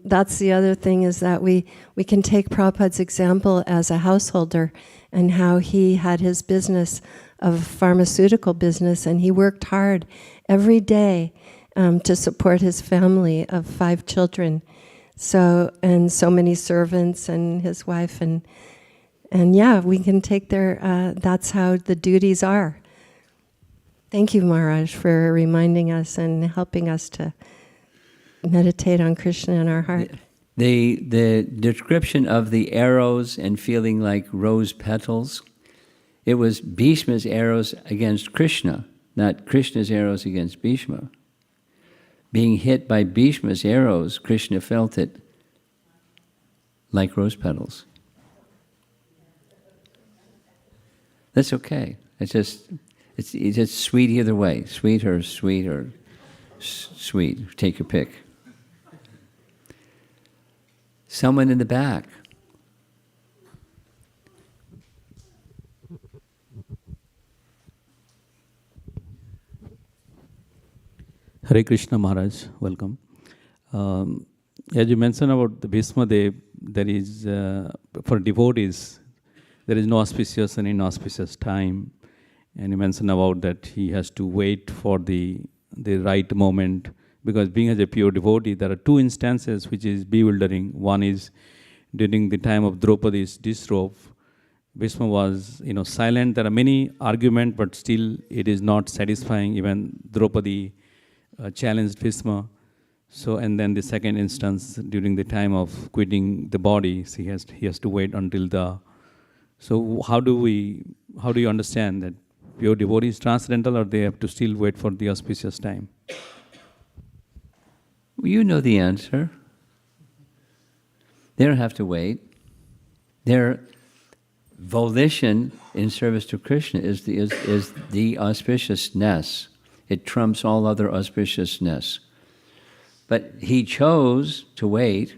that's the other thing, is that we can take Prabhupada's example as a householder and how he had his business of pharmaceutical business, and he worked hard every day to support his family of 5 children, so many servants and his wife, and yeah, we can take that's how the duties are. Thank you, Maharaj, for reminding us and helping us to meditate on Krishna in our heart. The description of the arrows and feeling like rose petals, it was Bhishma's arrows against Krishna, not Krishna's arrows against Bhishma. Being hit by Bhishma's arrows, Krishna felt it like rose petals. That's okay. It's just sweet either way. Sweet or sweet. Take your pick. Someone in the back. Hare Krishna Maharaj, welcome. As you mentioned about the Bhishma Dev, there is, for devotees, there is no auspicious and inauspicious time. And you mentioned about that he has to wait for the right moment, because being as a pure devotee, there are 2 instances which is bewildering. One is during the time of Draupadi's disrobe, Bhishma was silent. There are many arguments, but still it is not satisfying. Even Draupadi challenged Bhishma. So, and then the second instance, during the time of quitting the body, he has to wait until the. So how do you understand that pure devotee is transcendental, or they have to still wait for the auspicious time? Well, you know the answer. They don't have to wait. Their volition in service to Krishna is the auspiciousness. It trumps all other auspiciousness. But he chose to wait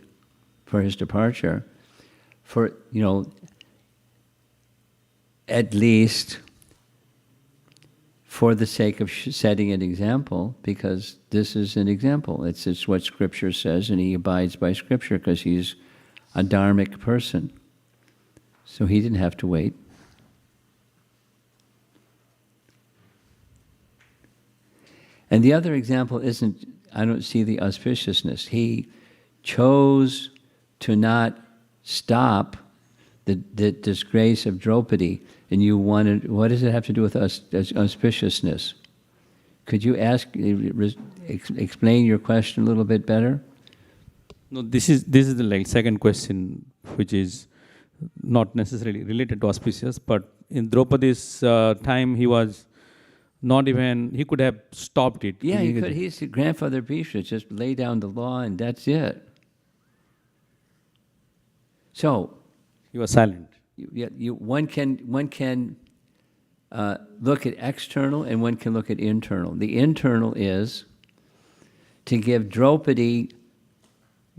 for his departure for, at least for the sake of setting an example, because this is an example. It's what Scripture says, and he abides by Scripture because he's a dharmic person. So he didn't have to wait. And the other example isn't, I don't see the auspiciousness. He chose to not stop the disgrace of Draupadi, and you wanted, what does it have to do with auspiciousness? Could you explain your question a little bit better? No, this is the second question, which is not necessarily related to auspicious, but in Draupadi's time, he was not even, he could have stopped it. Yeah, he could. He's the grandfather Bishma, just lay down the law and that's it. So, he was silent. One can look at external and one can look at internal. The internal is to give Draupadi,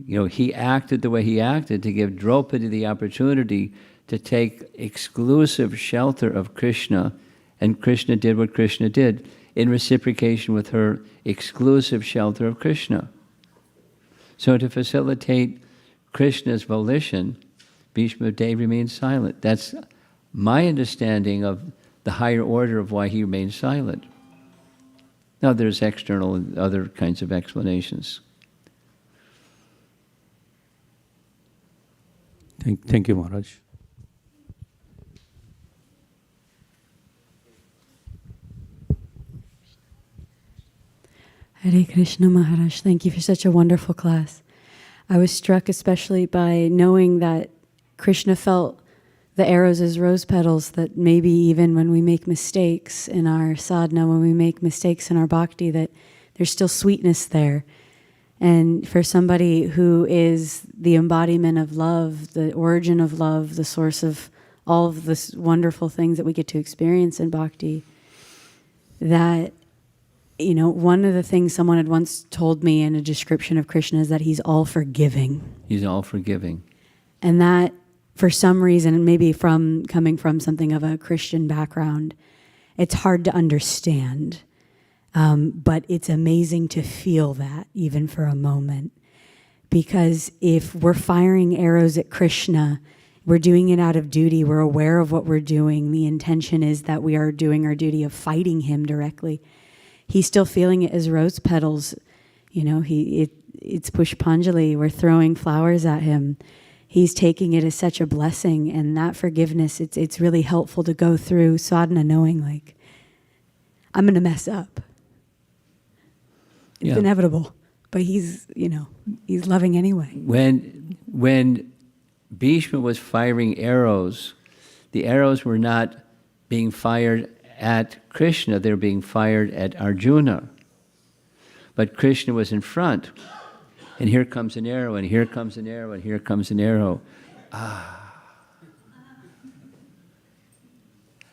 he acted the way he acted, to give Draupadi the opportunity to take exclusive shelter of Krishna, and Krishna did what Krishna did in reciprocation with her exclusive shelter of Krishna. So to facilitate Krishna's volition, Bhishma Dev remained silent. That's my understanding of the higher order of why he remained silent. Now there's external and other kinds of explanations. Thank you, Maharaj. Hare Krishna Maharaj, thank you for such a wonderful class. I was struck especially by knowing that Krishna felt the arrows as rose petals, that maybe even when we make mistakes in our sadhana, when we make mistakes in our bhakti, that there's still sweetness there. And for somebody who is the embodiment of love, the origin of love, the source of all of the wonderful things that we get to experience in bhakti, that one of the things someone had once told me in a description of Krishna is that he's all forgiving. He's all forgiving. And that, for some reason, maybe coming from something of a Christian background, it's hard to understand. But it's amazing to feel that, even for a moment. Because if we're firing arrows at Krishna, we're doing it out of duty, we're aware of what we're doing, the intention is that we are doing our duty of fighting him directly. He's still feeling it as rose petals. It's Pushpanjali. We're throwing flowers at him. He's taking it as such a blessing, and that forgiveness, it's really helpful to go through sadhana knowing, like, I'm going to mess up. It's inevitable, but he's loving anyway. When Bhishma was firing arrows, the arrows were not being fired at Krishna, they're being fired at Arjuna. But Krishna was in front. And here comes an arrow, and here comes an arrow, and here comes an arrow.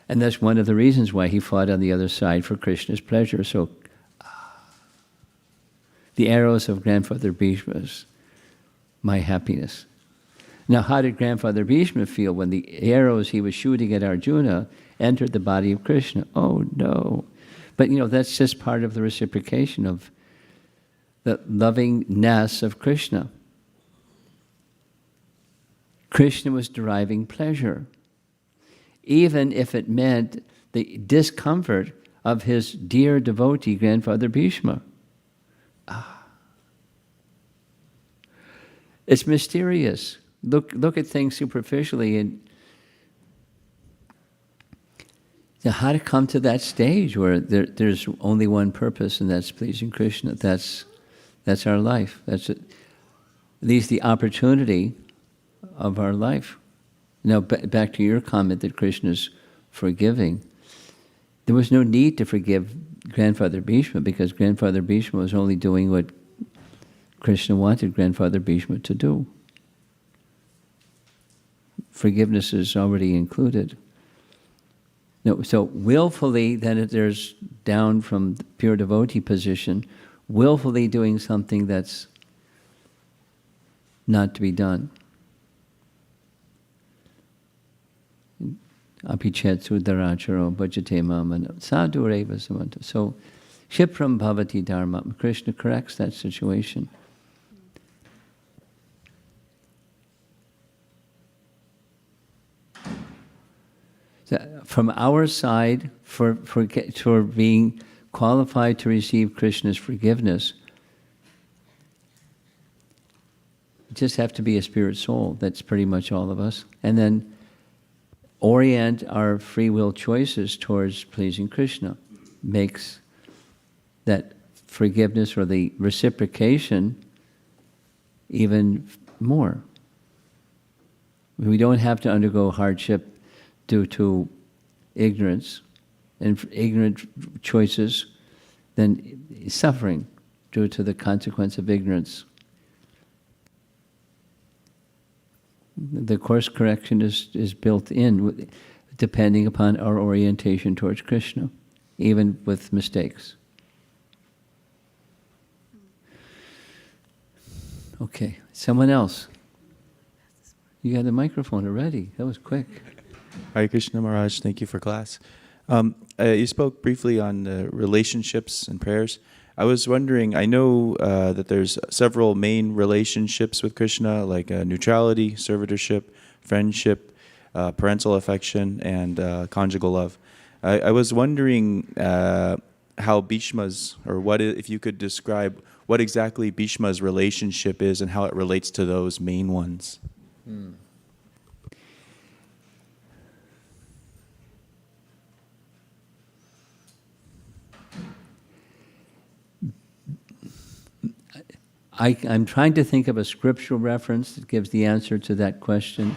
And that's one of the reasons why he fought on the other side for Krishna's pleasure. So, the arrows of Grandfather Bhishma's, my happiness. Now, how did Grandfather Bhishma feel when the arrows he was shooting at Arjuna entered the body of Krishna? Oh, no. But, that's just part of the reciprocation of the lovingness of Krishna. Krishna was deriving pleasure, even if it meant the discomfort of his dear devotee, Grandfather Bhishma. It's mysterious. Look at things superficially, and how to come to that stage where there's only one purpose, and that's pleasing Krishna. That's our life. That's at least the opportunity of our life. Now, back to your comment that Krishna's forgiving. There was no need to forgive Grandfather Bhishma, because Grandfather Bhishma was only doing what Krishna wanted Grandfather Bhishma to do. Forgiveness is already included. No, so willfully, then there's down from the pure devotee position, willfully doing something that's not to be done. Apichet sudaracharo bhajate mamana sadhureva samanta. So, Shipram bhavati dharma. Krishna corrects that situation. So from our side, for being qualified to receive Krishna's forgiveness, you just have to be a spirit soul. That's pretty much all of us. And then orient our free will choices towards pleasing Krishna. Makes that forgiveness or the reciprocation even more. We don't have to undergo hardship due to ignorance and ignorant choices, then suffering due to the consequence of ignorance. The course correction is built in depending upon our orientation towards Krishna, even with mistakes. Okay, someone else. You got the microphone already. That was quick. Hare Krishna Maharaj, thank you for class. You spoke briefly on relationships and prayers. I was wondering, I know that there's several main relationships with Krishna, like neutrality, servitorship, friendship, parental affection, and conjugal love. I was wondering how Bhishma's, or what if you could describe what exactly Bhishma's relationship is and how it relates to those main ones. I'm trying to think of a scriptural reference that gives the answer to that question,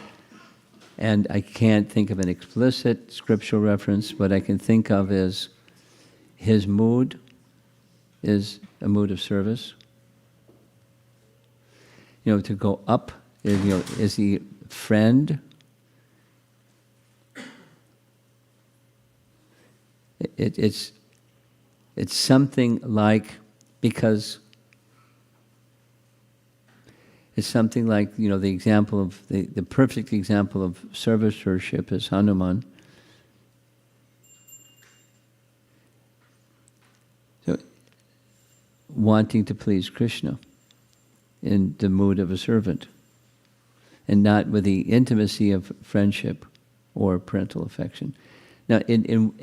and I can't think of an explicit scriptural reference. What I can think of is his mood is a mood of service. To go up, is he friend? It's something like, because it's something like, the example of, the perfect example of servitorship is Hanuman. So, wanting to please Krishna in the mood of a servant, and not with the intimacy of friendship or parental affection. Now, in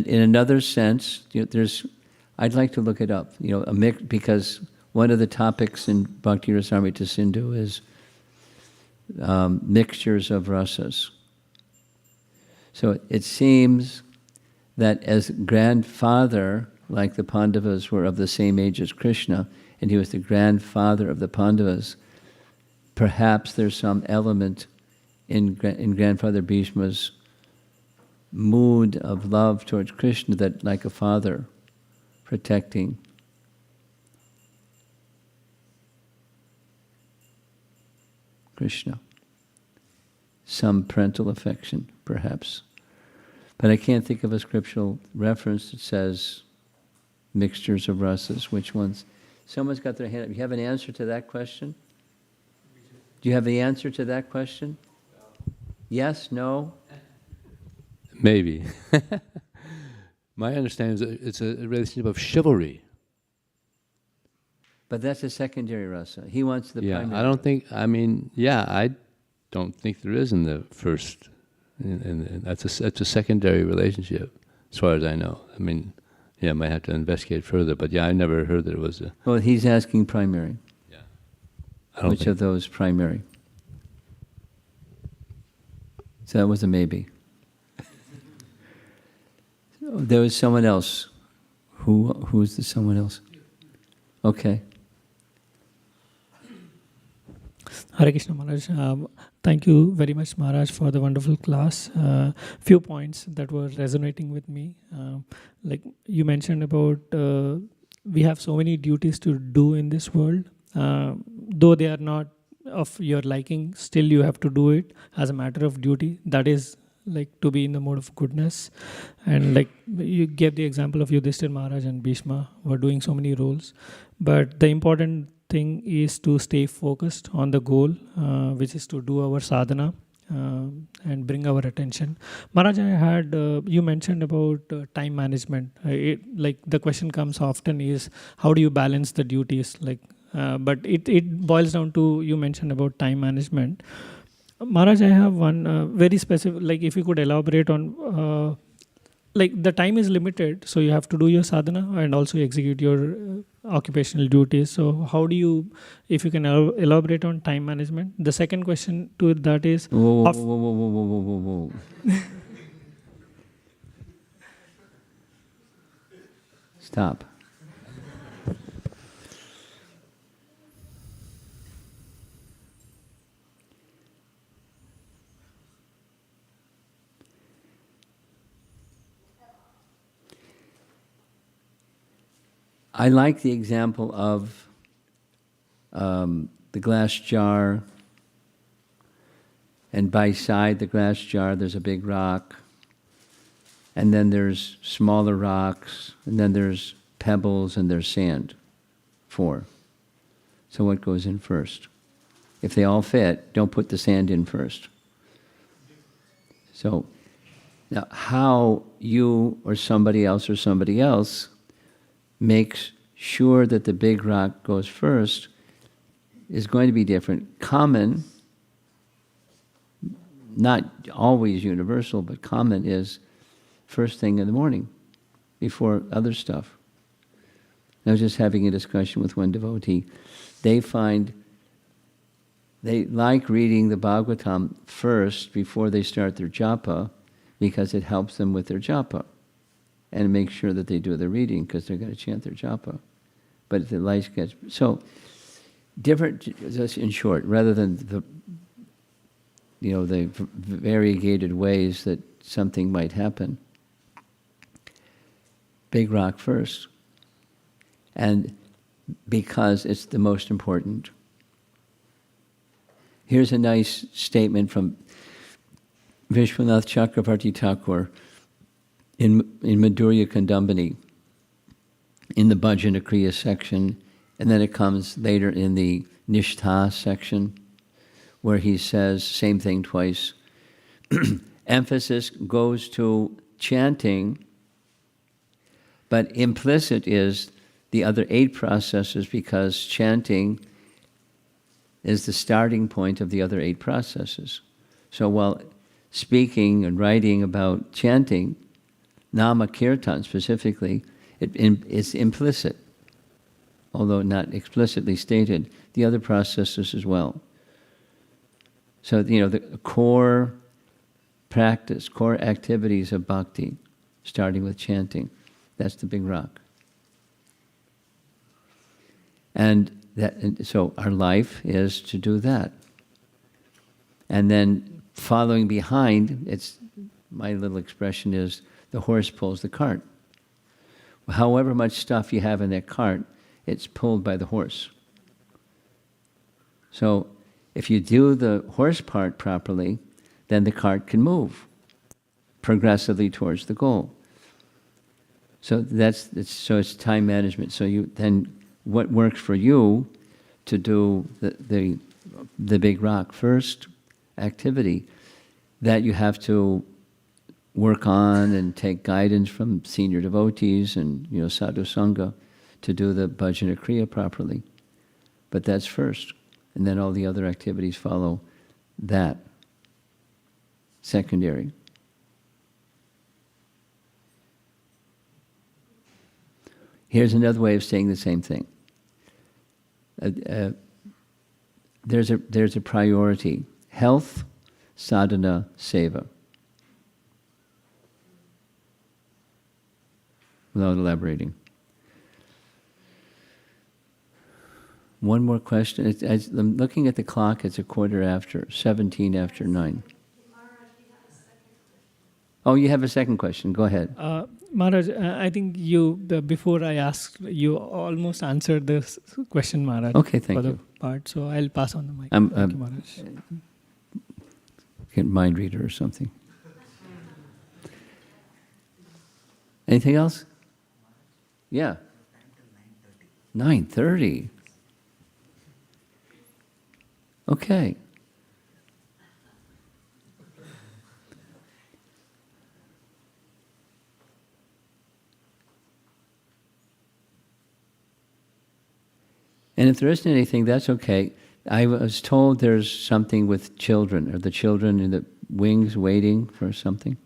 another sense, I'd like to look it up, a mix, because one of the topics in Bhakti Rasamrita Sindhu is mixtures of rasas. So it seems that as grandfather, like the Pandavas were of the same age as Krishna, and he was the grandfather of the Pandavas, perhaps there's some element in grandfather Bhishma's mood of love towards Krishna that, like a father, protecting. Krishna. Some parental affection, perhaps. But I can't think of a scriptural reference that says mixtures of rasas. Which ones? Someone's got their hand up. You have an answer to that question? Do you have the answer to that question? Yes? No? Maybe. My understanding is that it's a relationship of chivalry. But that's a secondary rasa. He wants the primary. I don't think, I don't think there is in the first. And that's a secondary relationship, as far as I know. I might have to investigate further, but I never heard that it was a... Well, he's asking primary. Yeah. Which of those primary? So that was a maybe. There was someone else. Who's the someone else? Okay. Hare Krishna Maharaj. Thank you very much, Maharaj, for the wonderful class. Few points that were resonating with me. Like you mentioned about we have so many duties to do in this world. Though they are not of your liking, still you have to do it as a matter of duty. That is like to be in the mode of goodness. And like you gave the example of Yudhishthira Maharaj and Bhishma were doing so many roles. But the important thing is to stay focused on the goal, which is to do our sadhana and bring our attention. Maharaj, I had, you mentioned about time management. Like the question comes often is, how do you balance the duties? But it boils down to, you mentioned about time management. Maharaj, I have one very specific, like if you could elaborate on, like the time is limited, so you have to do your sadhana and also execute your occupational duties. So how do you, if you can elaborate on time management? The second question to that is, Whoa, whoa, whoa, whoa, whoa, whoa, whoa, whoa, whoa. Stop. I like the example of the glass jar, and by side the glass jar there's a big rock, and then there's smaller rocks, and then there's pebbles, and there's sand. 4. So what goes in first? If they all fit, don't put the sand in first. So now how you or somebody else makes sure that the big rock goes first is going to be different. Common, not always universal, but common is first thing in the morning, before other stuff. I was just having a discussion with one devotee. They like reading the Bhagavatam first before they start their japa, because it helps them with their japa. And make sure that they do the reading, because they're going to chant their japa. But if the light gets... So, different, just in short, rather than the variegated ways that something might happen. Big rock first. And because it's the most important. Here's a nice statement from Vishwanath Chakravarti Thakur in Madhurya Kandambani, in the Bhajana Kriya section, and then it comes later in the Nishtha section, where he says, same thing twice, emphasis goes to chanting, but implicit is the other 8 processes, because chanting is the starting point of the other 8 processes. So while speaking and writing about chanting, Nama Kirtan specifically, it's implicit, although not explicitly stated, the other processes as well. So, the core practice, core activities of bhakti, starting with chanting, that's the big rock. And so our life is to do that. And then following behind, my little expression is, the horse pulls the cart. However much stuff you have in that cart, it's pulled by the horse. So if you do the horse part properly, then the cart can move progressively towards the goal. So it's time management. So what works for you to do the big rock first activity, that you have to work on and take guidance from senior devotees and sadhu sangha to do the bhajana kriya properly. But that's first, and then all the other activities follow that. Secondary. Here's another way of saying the same thing. There's a priority: health, sadhana, seva. Without elaborating. One more question. I'm looking at the clock, it's 17 after 9. Oh, you have a second question. Go ahead. Maharaj, I think before I asked, you almost answered this question, Maharaj. Okay, thank for you. The part, so I'll pass on the mic. Thank you, Maharaj. Get mind reader or something. Anything else? Yeah. 9:30. Okay. And if there isn't anything, that's okay. I was told there's something with children. Are the children in the wings waiting for something?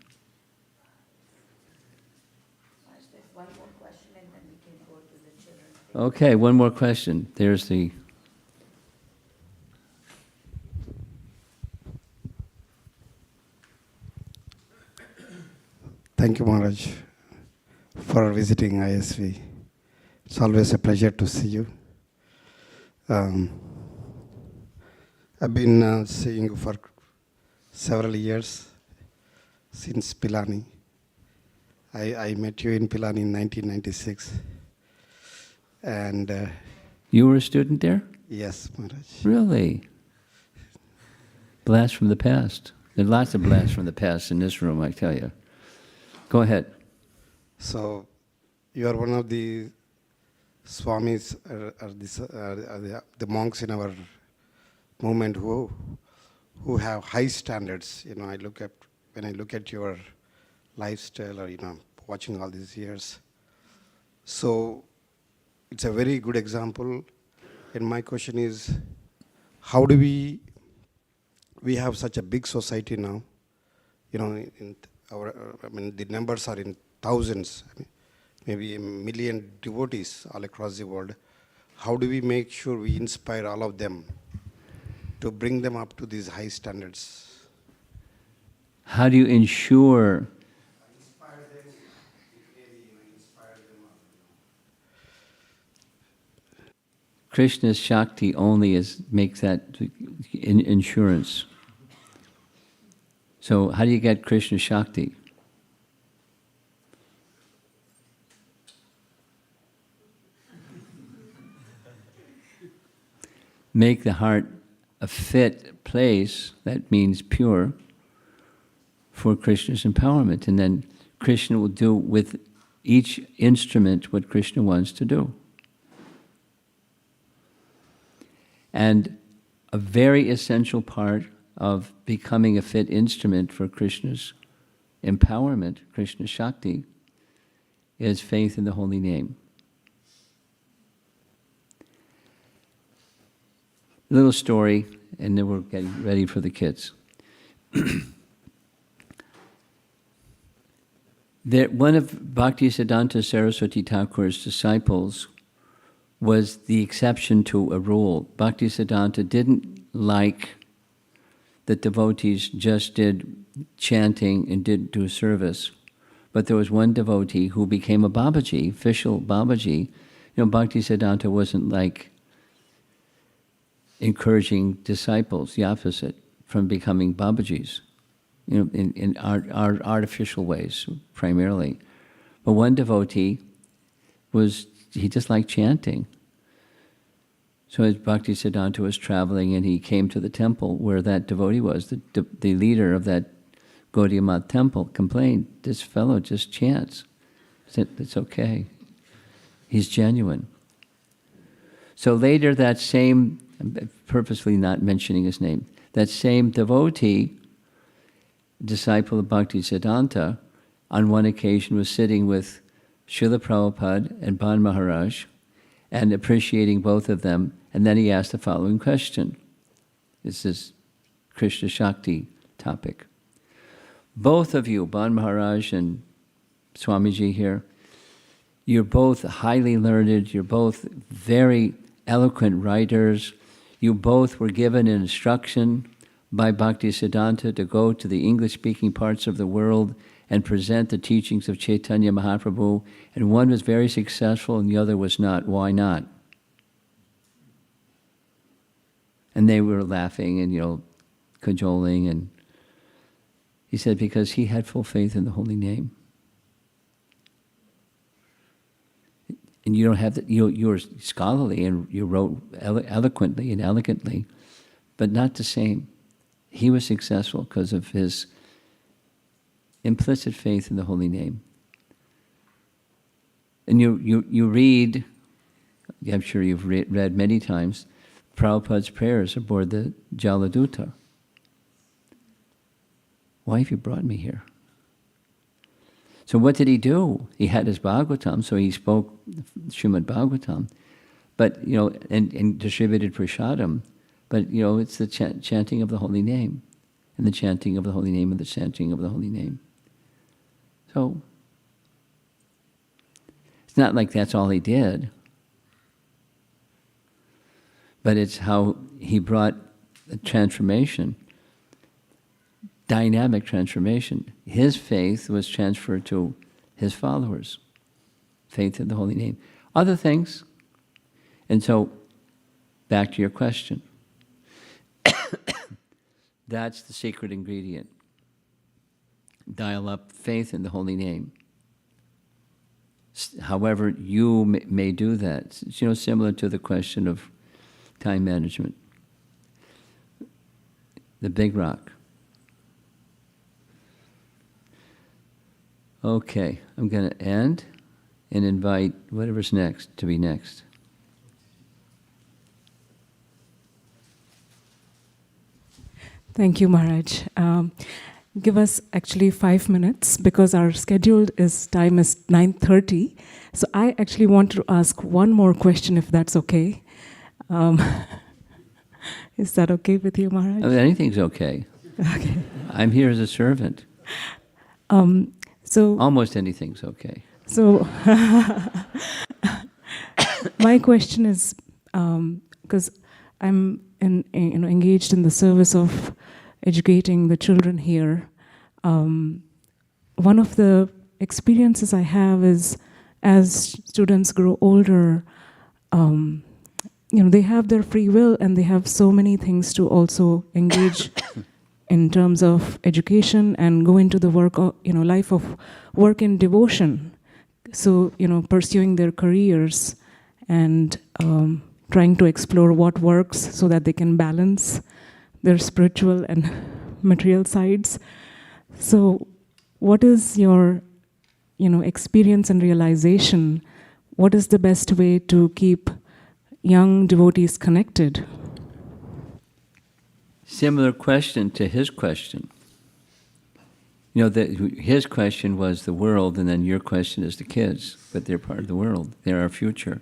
Okay, one more question. There's the... Thank you, Maharaj, for visiting ISV. It's always a pleasure to see you. I've been seeing you for several years, since Pilani. I met you in Pilani in 1996. And You were a student there? yes, Maharaj. Really? Blast from the past. There are lots of blasts from the past in this room, I tell you. Go ahead. So, you are one of the Swamis, the monks in our movement who have high standards. You know, when I look at your lifestyle, or watching all these years. So, it's a very good example. And my question is, how do we have such a big society now? In the numbers are in thousands, maybe 1 million devotees all across the world. How do we make sure we inspire all of them to bring them up to these high standards? How do you ensure... Krishna's Shakti only makes that insurance. So how do you get Krishna Shakti? Make the heart a fit place, that means pure, for Krishna's empowerment. And then Krishna will do with each instrument what Krishna wants to do. And a very essential part of becoming a fit instrument for Krishna's empowerment, Krishna Shakti, is faith in the holy name. A little story, and then we're getting ready for the kids. One of Bhaktisiddhanta Saraswati Thakur's disciples was the exception to a rule. Bhaktisiddhanta didn't like that devotees just did chanting and didn't do service. But there was one devotee who became a Babaji, official Babaji. Bhaktisiddhanta wasn't like encouraging disciples, the opposite, from becoming Babajis, in artificial ways, primarily. But one devotee he just liked chanting. So as Bhaktisiddhanta was traveling and he came to the temple where that devotee was, the leader of that Gaudiya Math temple complained, this fellow just chants. I said, it's okay. He's genuine. So later that same, I'm purposely not mentioning his name, that same devotee, disciple of Bhaktisiddhanta, on one occasion was sitting with Srila Prabhupada and Ban Maharaj, and appreciating both of them, and then he asked the following question. This is Krishna Shakti topic. Both of you, Ban Maharaj and Swamiji here, you're both highly learned, you're both very eloquent writers, you both were given an instruction by Bhaktisiddhanta to go to the English-speaking parts of the world and present the teachings of Chaitanya Mahaprabhu, and one was very successful and the other was not. Why not? And they were laughing and, cajoling, and he said, because he had full faith in the holy name. And you don't have that, you're scholarly and you wrote eloquently and elegantly, but not the same. He was successful because of his implicit faith in the holy name. And you read, I'm sure you've read many times, Prabhupada's prayers aboard the Jaladuta. Why have you brought me here? So what did he do? He had his Bhagavatam, so he spoke Srimad Bhagavatam, but and distributed prasadam. But, it's the chanting of the holy name, and the chanting of the holy name, and the chanting of the holy name. So, it's not like that's all he did, but it's how he brought a transformation, dynamic transformation. His faith was transferred to his followers, faith in the holy name. Other things, and so back to your question. That's the secret ingredient. Dial up faith in the holy name. However you may do that. It's, similar to the question of time management. The big rock. Okay, I'm going to end and invite whatever's next to be next. Thank you, Maharaj. Give us actually 5 minutes because our scheduled time is 9:30. So I actually want to ask one more question, if that's okay. Is that okay with you, Maharaj? Anything's okay. Okay. I'm here as a servant. So almost anything's okay. So my question is, because I'm engaged in the service of educating the children here. One of the experiences I have is, as students grow older, they have their free will and they have so many things to also engage in terms of education and go into the work of, life of work in devotion. So, pursuing their careers and trying to explore what works so that they can balance their spiritual and material sides. So what is your, experience and realization? What is the best way to keep young devotees connected? Similar question to his question. His question was the world, and then your question is the kids, but they're part of the world. They're our future.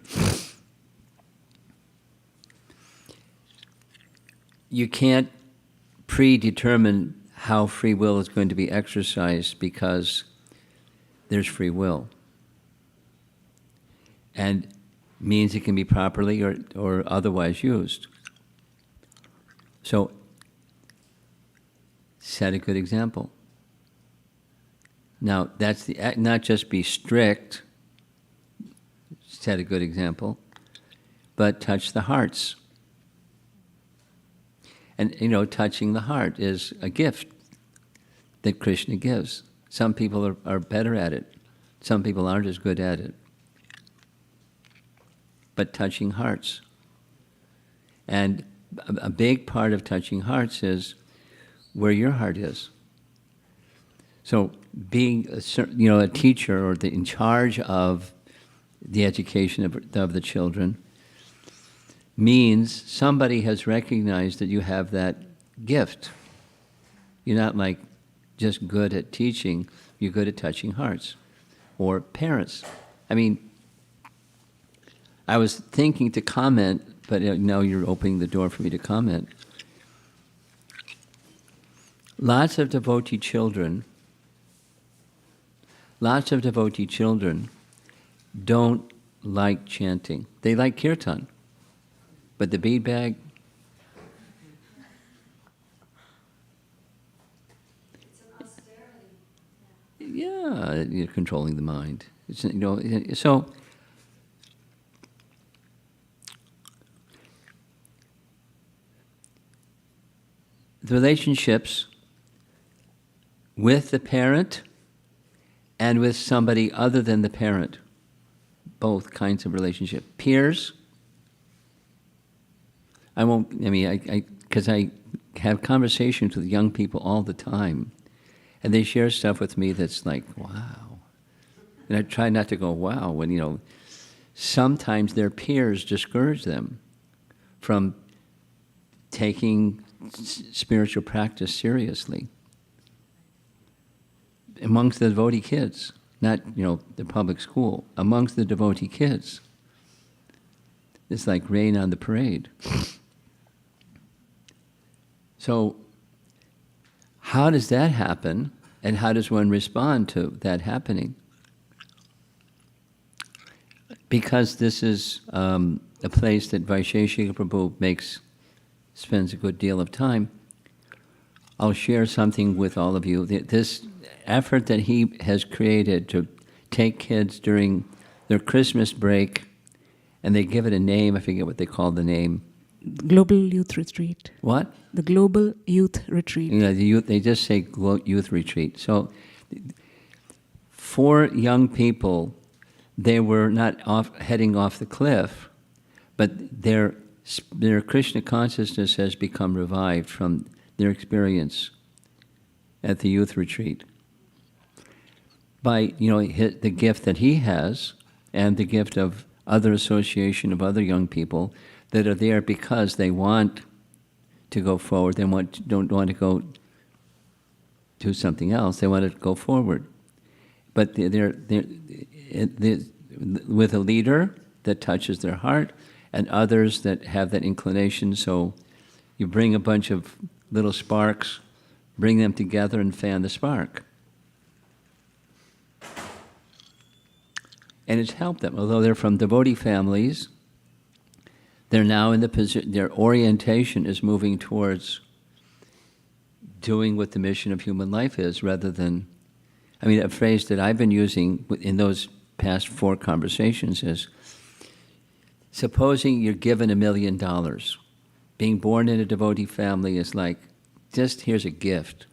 You can't predetermine how free will is going to be exercised because there's free will. And means it can be properly or otherwise used. So, set a good example. Now, that's not just be strict, set a good example, but touch the hearts. And, touching the heart is a gift that Krishna gives. Some people are better at it. Some people aren't as good at it. But touching hearts. And a big part of touching hearts is where your heart is. So being a teacher or in charge of the education of the children means somebody has recognized that you have that gift. You're not like just good at teaching, you're good at touching hearts. Or parents. I was thinking to comment, but now you're opening the door for me to comment. Lots of devotee children don't like chanting. They like Kirtan. But the bead bag, It's an austerity. yeah, you're controlling the mind. So the relationships with the parent and with somebody other than the parent, both kinds of relationship. Peers, because I have conversations with young people all the time, and they share stuff with me that's like, wow. And I try not to go, wow, when, sometimes their peers discourage them from taking spiritual practice seriously. Amongst the devotee kids, not, the public school, amongst the devotee kids. It's like rain on the parade. So how does that happen, and how does one respond to that happening? Because this is a place that Vaisheshika Prabhu spends a good deal of time, I'll share something with all of you. This effort that he has created to take kids during their Christmas break, and they give it a name, I forget what they call the name. Global Youth Retreat. What? The Global Youth Retreat. Yeah, the youth, they just say youth retreat. So for young people, they were not heading off the cliff, but their Krishna consciousness has become revived from their experience at the youth retreat. By the gift that he has, and the gift of other association of other young people that are there because they want to go forward. They don't want to go do something else. They want to go forward. But they're with a leader that touches their heart, and others that have that inclination. So you bring a bunch of little sparks, bring them together and fan the spark. And it's helped them. Although they're from devotee families, they're now in the position, their orientation is moving towards doing what the mission of human life is, rather than, a phrase that I've been using in those past 4 conversations is, supposing you're given $1 million. Being born in a devotee family is like, just here's a gift.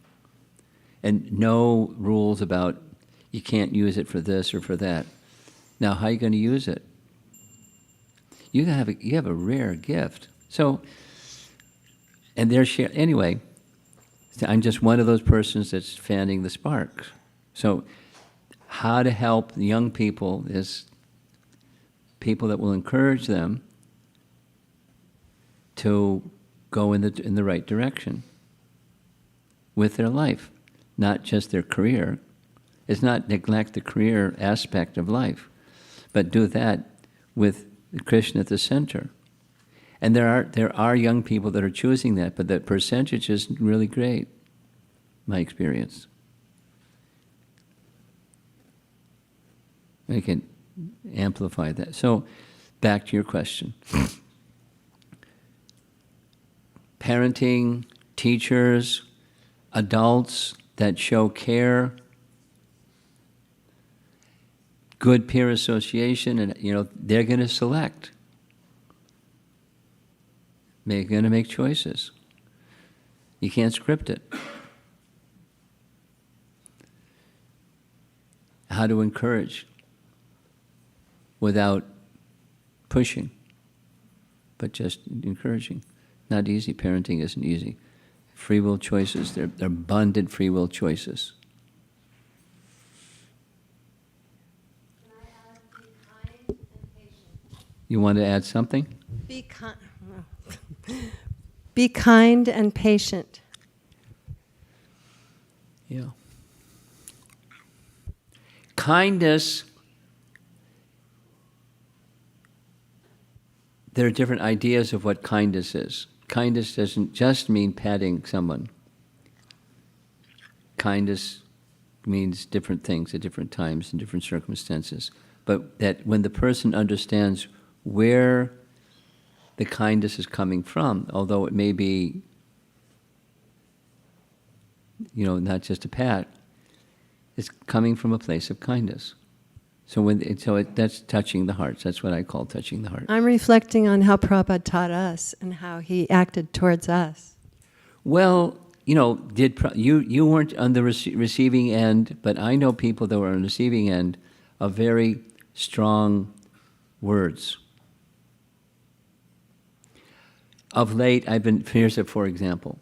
And no rules about you can't use it for this or for that. Now, how are you going to use it? You have a rare gift. So, and they're sharing. Anyway, I'm just one of those persons that's fanning the sparks. So, how to help the young people is people that will encourage them to go in the right direction with their life, not just their career. It's not neglect the career aspect of life, but do that with Krishna at the center. And there are young people that are choosing that, but the percentage is really great, my experience. I can amplify that. So, back to your question. Parenting, teachers, adults that show care, good peer association, and they're going to select. They're going to make choices. You can't script it. How to encourage without pushing, but just encouraging. Not easy. Parenting isn't easy. Free will choices. They're abundant free will choices. You want to add something? Be kind and patient. Yeah. Kindness, there are different ideas of what kindness is. Kindness doesn't just mean patting someone. Kindness means different things at different times and different circumstances. But that when the person understands where the kindness is coming from, although it may be, not just a pat, it's coming from a place of kindness. That's touching the hearts. That's what I call touching the heart. I'm reflecting on how Prabhupada taught us and how he acted towards us. Well, you weren't on the receiving end, but I know people that were on the receiving end of very strong words. Of late, here's a for example.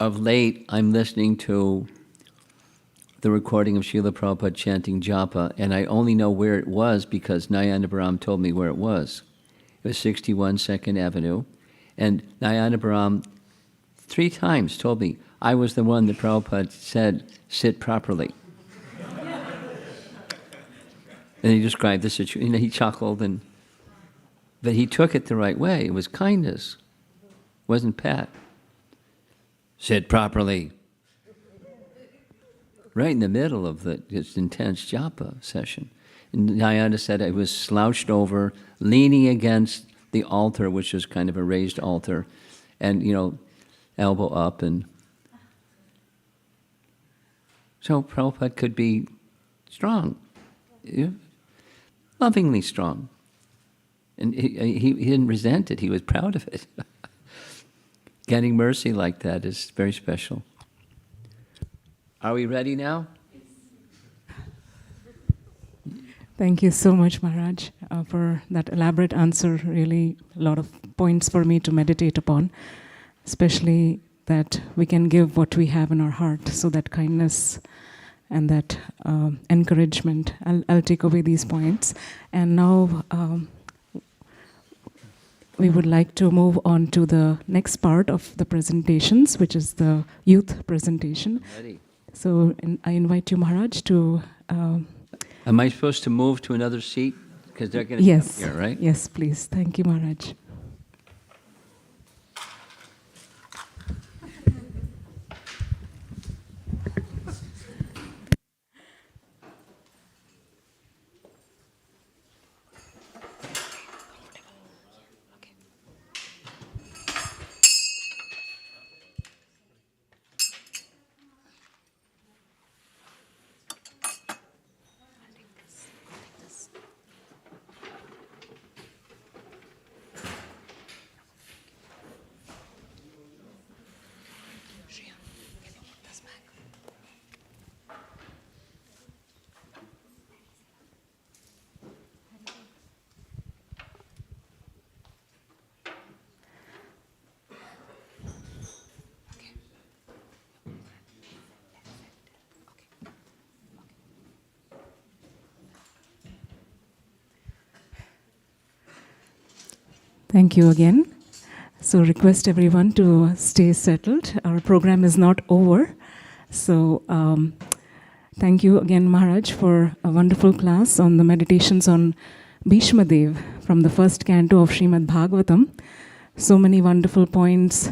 Of late, I'm listening to the recording of Srila Prabhupada chanting japa, and I only know where it was because Nayana Baram told me where it was. It was 61 2nd Avenue, and Nayana Baram 3 times told me I was the one that Prabhupada said, sit properly. And he described the situation, he chuckled, but he took it the right way. It was kindness. It wasn't pat. Sit properly. Right in the middle of this intense japa session. And Nayana said I was slouched over, leaning against the altar, which was kind of a raised altar, and, elbow up. And so Prabhupada could be strong, lovingly strong. And he didn't resent it. He was proud of it. Getting mercy like that is very special. Are we ready now? Thank you so much, Maharaj, for that elaborate answer. Really a lot of points for me to meditate upon, especially that we can give what we have in our heart. So that kindness and that encouragement, I'll take away these points. And now we would like to move on to the next part of the presentations, which is the youth presentation. Ready. So I invite you, Maharaj, to... Am I supposed to move to another seat? Because they're going to yes, come here, right? Yes, please. Thank you, Maharaj. Thank you again. So request everyone to stay settled. Our program is not over. So thank you again, Maharaj, for a wonderful class on the meditations on Bishma Dev from the first canto of Srimad Bhagavatam. So many wonderful points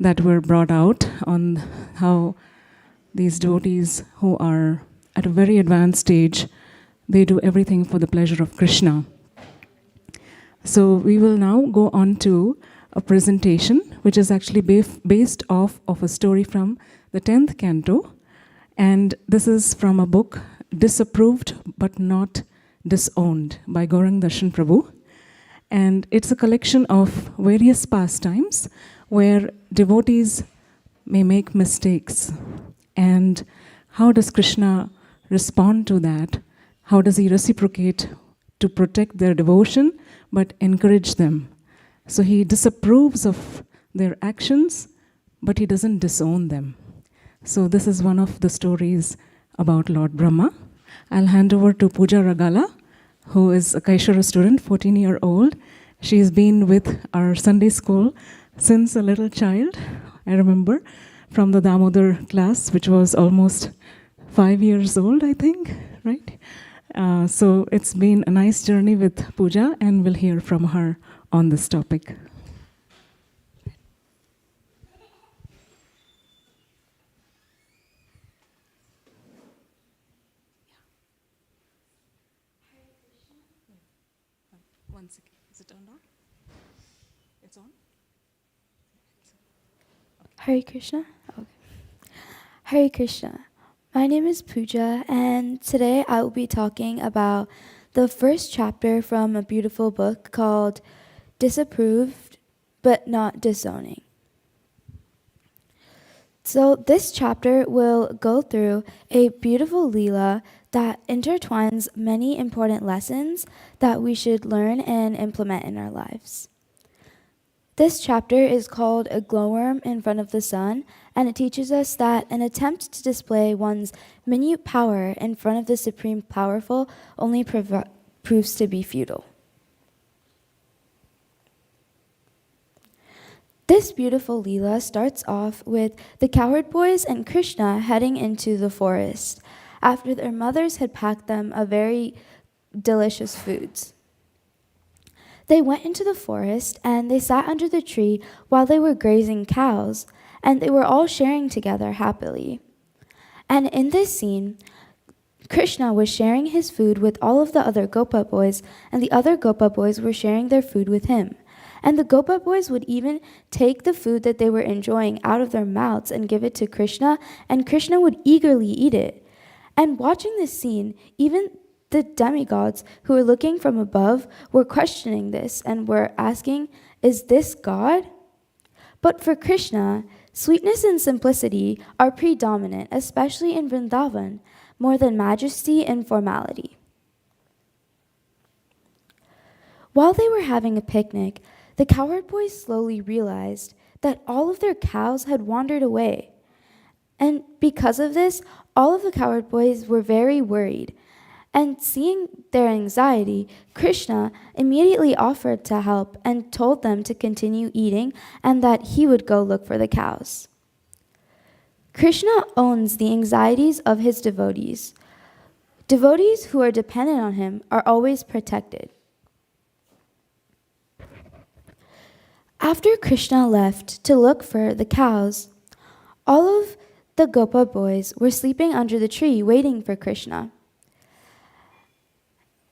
that were brought out on how these devotees who are at a very advanced stage, they do everything for the pleasure of Krishna. So we will now go on to a presentation which is actually based off of a story from the 10th canto, and this is from a book, Disapproved but Not Disowned by Gaurang Darshan Prabhu. And it's a collection of various pastimes where devotees may make mistakes. And how does Krishna respond to that? How does he reciprocate to protect their devotion but encourage them? So he disapproves of their actions, but he doesn't disown them. So this is one of the stories about Lord Brahma. I'll hand over to Pooja Ragala, who is a Kaishara student, 14-year-old. She's been with our Sunday school since a little child, I remember, from the Damodar class, which was almost 5 years old, I think, right? So it's been a nice journey with Pooja, and we'll hear from her on this topic. One second. Is it turned on? It's on? Hare Krishna. Okay. Hare Krishna. My name is Pooja, and today I will be talking about the first chapter from a beautiful book called Disapproved but Not Disowning. So this chapter will go through a beautiful Leela that intertwines many important lessons that we should learn and implement in our lives. This chapter is called A Glowworm in Front of the Sun, and it teaches us that an attempt to display one's minute power in front of the Supreme Powerful only proves to be futile. This beautiful Leela starts off with the cowherd boys and Krishna heading into the forest after their mothers had packed them a very delicious foods. They went into the forest and they sat under the tree while they were grazing cows, and they were all sharing together happily. And in this scene, Krishna was sharing his food with all of the other Gopa boys, and the other Gopa boys were sharing their food with him. And the Gopa boys would even take the food that they were enjoying out of their mouths and give it to Krishna, and Krishna would eagerly eat it. And watching this scene, even the demigods who were looking from above were questioning this and were asking, is this God? But for Krishna, sweetness and simplicity are predominant, especially in Vrindavan, more than majesty and formality. While they were having a picnic, the cowherd boys slowly realized that all of their cows had wandered away. And because of this, all of the cowherd boys were very worried. And seeing their anxiety, Krishna immediately offered to help and told them to continue eating and that he would go look for the cows. Krishna owns the anxieties of his devotees. Devotees who are dependent on him are always protected. After Krishna left to look for the cows, all of the Gopa boys were sleeping under the tree waiting for Krishna.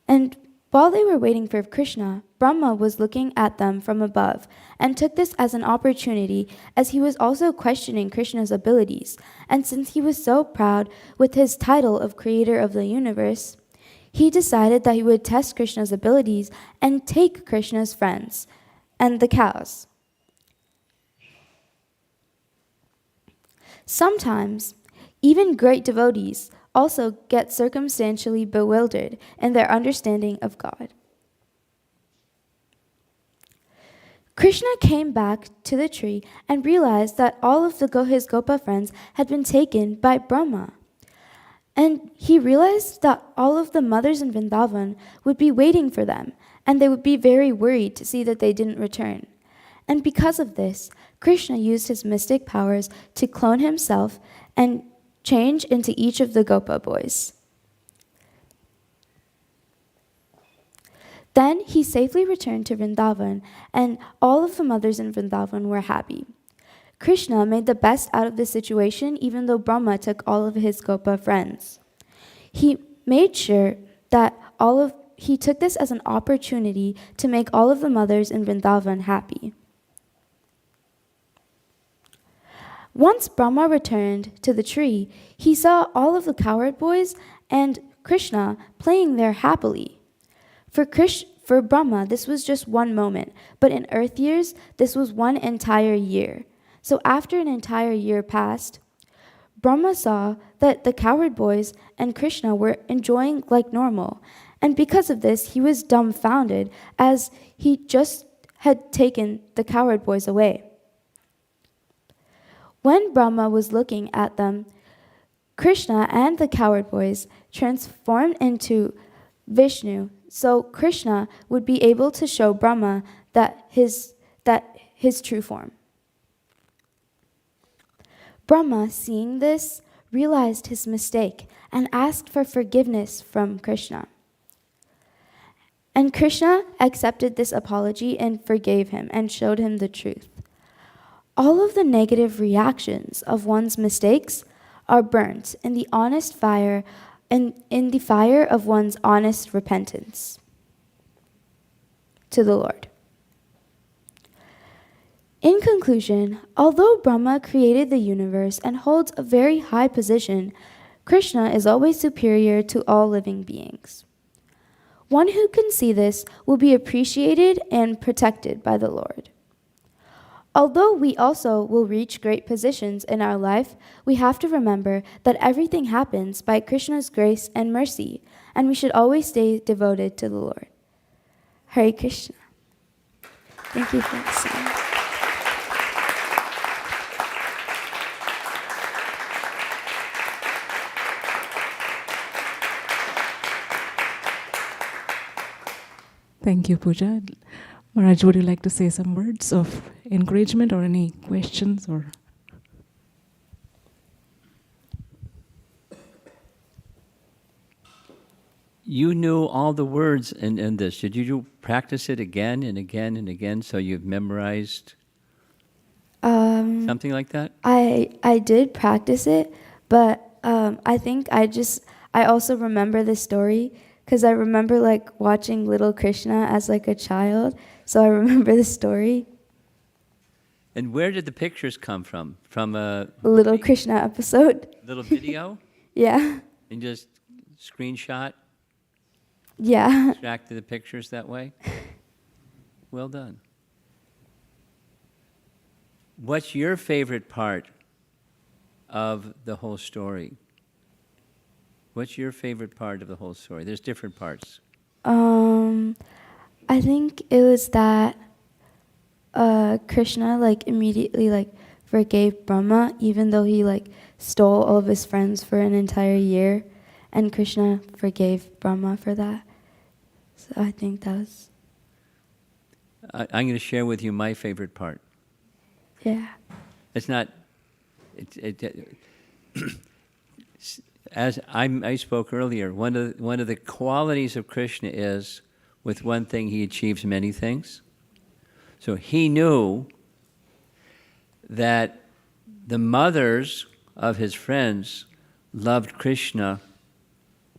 And while they were waiting for Krishna, Brahma was looking at them from above and took this as an opportunity, as he was also questioning Krishna's abilities. And since he was so proud with his title of creator of the universe, he decided that he would test Krishna's abilities and take Krishna's friends and the cows. Sometimes, even great devotees also get circumstantially bewildered in their understanding of God. Krishna came back to the tree and realized that all of his Gopa friends had been taken by Brahma. And he realized that all of the mothers in Vrindavan would be waiting for them, and they would be very worried to see that they didn't return. And because of this, Krishna used his mystic powers to clone himself and change into each of the Gopa boys. Then he safely returned to Vrindavan, and all of the mothers in Vrindavan were happy. Krishna made the best out of the situation, even though Brahma took all of his Gopa friends. He made sure that he took this as an opportunity to make all of the mothers in Vrindavan happy. Once Brahma returned to the tree, he saw all of the cowherd boys and Krishna playing there happily. For Brahma, this was just one moment, but in Earth years, this was one entire year. So after an entire year passed, Brahma saw that the cowherd boys and Krishna were enjoying like normal. And because of this, he was dumbfounded, as he just had taken the cowherd boys away. When Brahma was looking at them, Krishna and the cowherd boys transformed into Vishnu, so Krishna would be able to show Brahma that his true form. Brahma, seeing this, realized his mistake and asked for forgiveness from Krishna. And Krishna accepted this apology and forgave him and showed him the truth. All of the negative reactions of one's mistakes are burnt in the honest fire, in the fire of one's honest repentance to the Lord. In conclusion, although Brahma created the universe and holds a very high position, Krishna is always superior to all living beings. One who can see this will be appreciated and protected by the Lord. Although we also will reach great positions in our life, we have to remember that everything happens by Krishna's grace and mercy, and we should always stay devoted to the Lord. Hare Krishna. Thank you for listening. Thank you, Pooja. Maharaj, would you like to say some words of encouragement or any questions? Or You knew all the words in this. Did you practice it again and again and again so you've memorized? Something like that? I did practice it, but I think I also remember the story because I remember like watching little Krishna as like a child, so I remember the story. And where did the pictures come from? From a Little Krishna episode. little video? Yeah. And just screenshot, Yeah. extracted the pictures that way? Well done. What's your favorite part of the whole story? What's your favorite part of the whole story? There's different parts. I think it was that Krishna like immediately like forgave Brahma, even though he like stole all of his friends for an entire year, and Krishna forgave Brahma for that. So I think that was. I'm going to share with you my favorite part. Yeah. It's not. As I spoke earlier, one of the qualities of Krishna is, with one thing, he achieves many things. So he knew that the mothers of his friends loved Krishna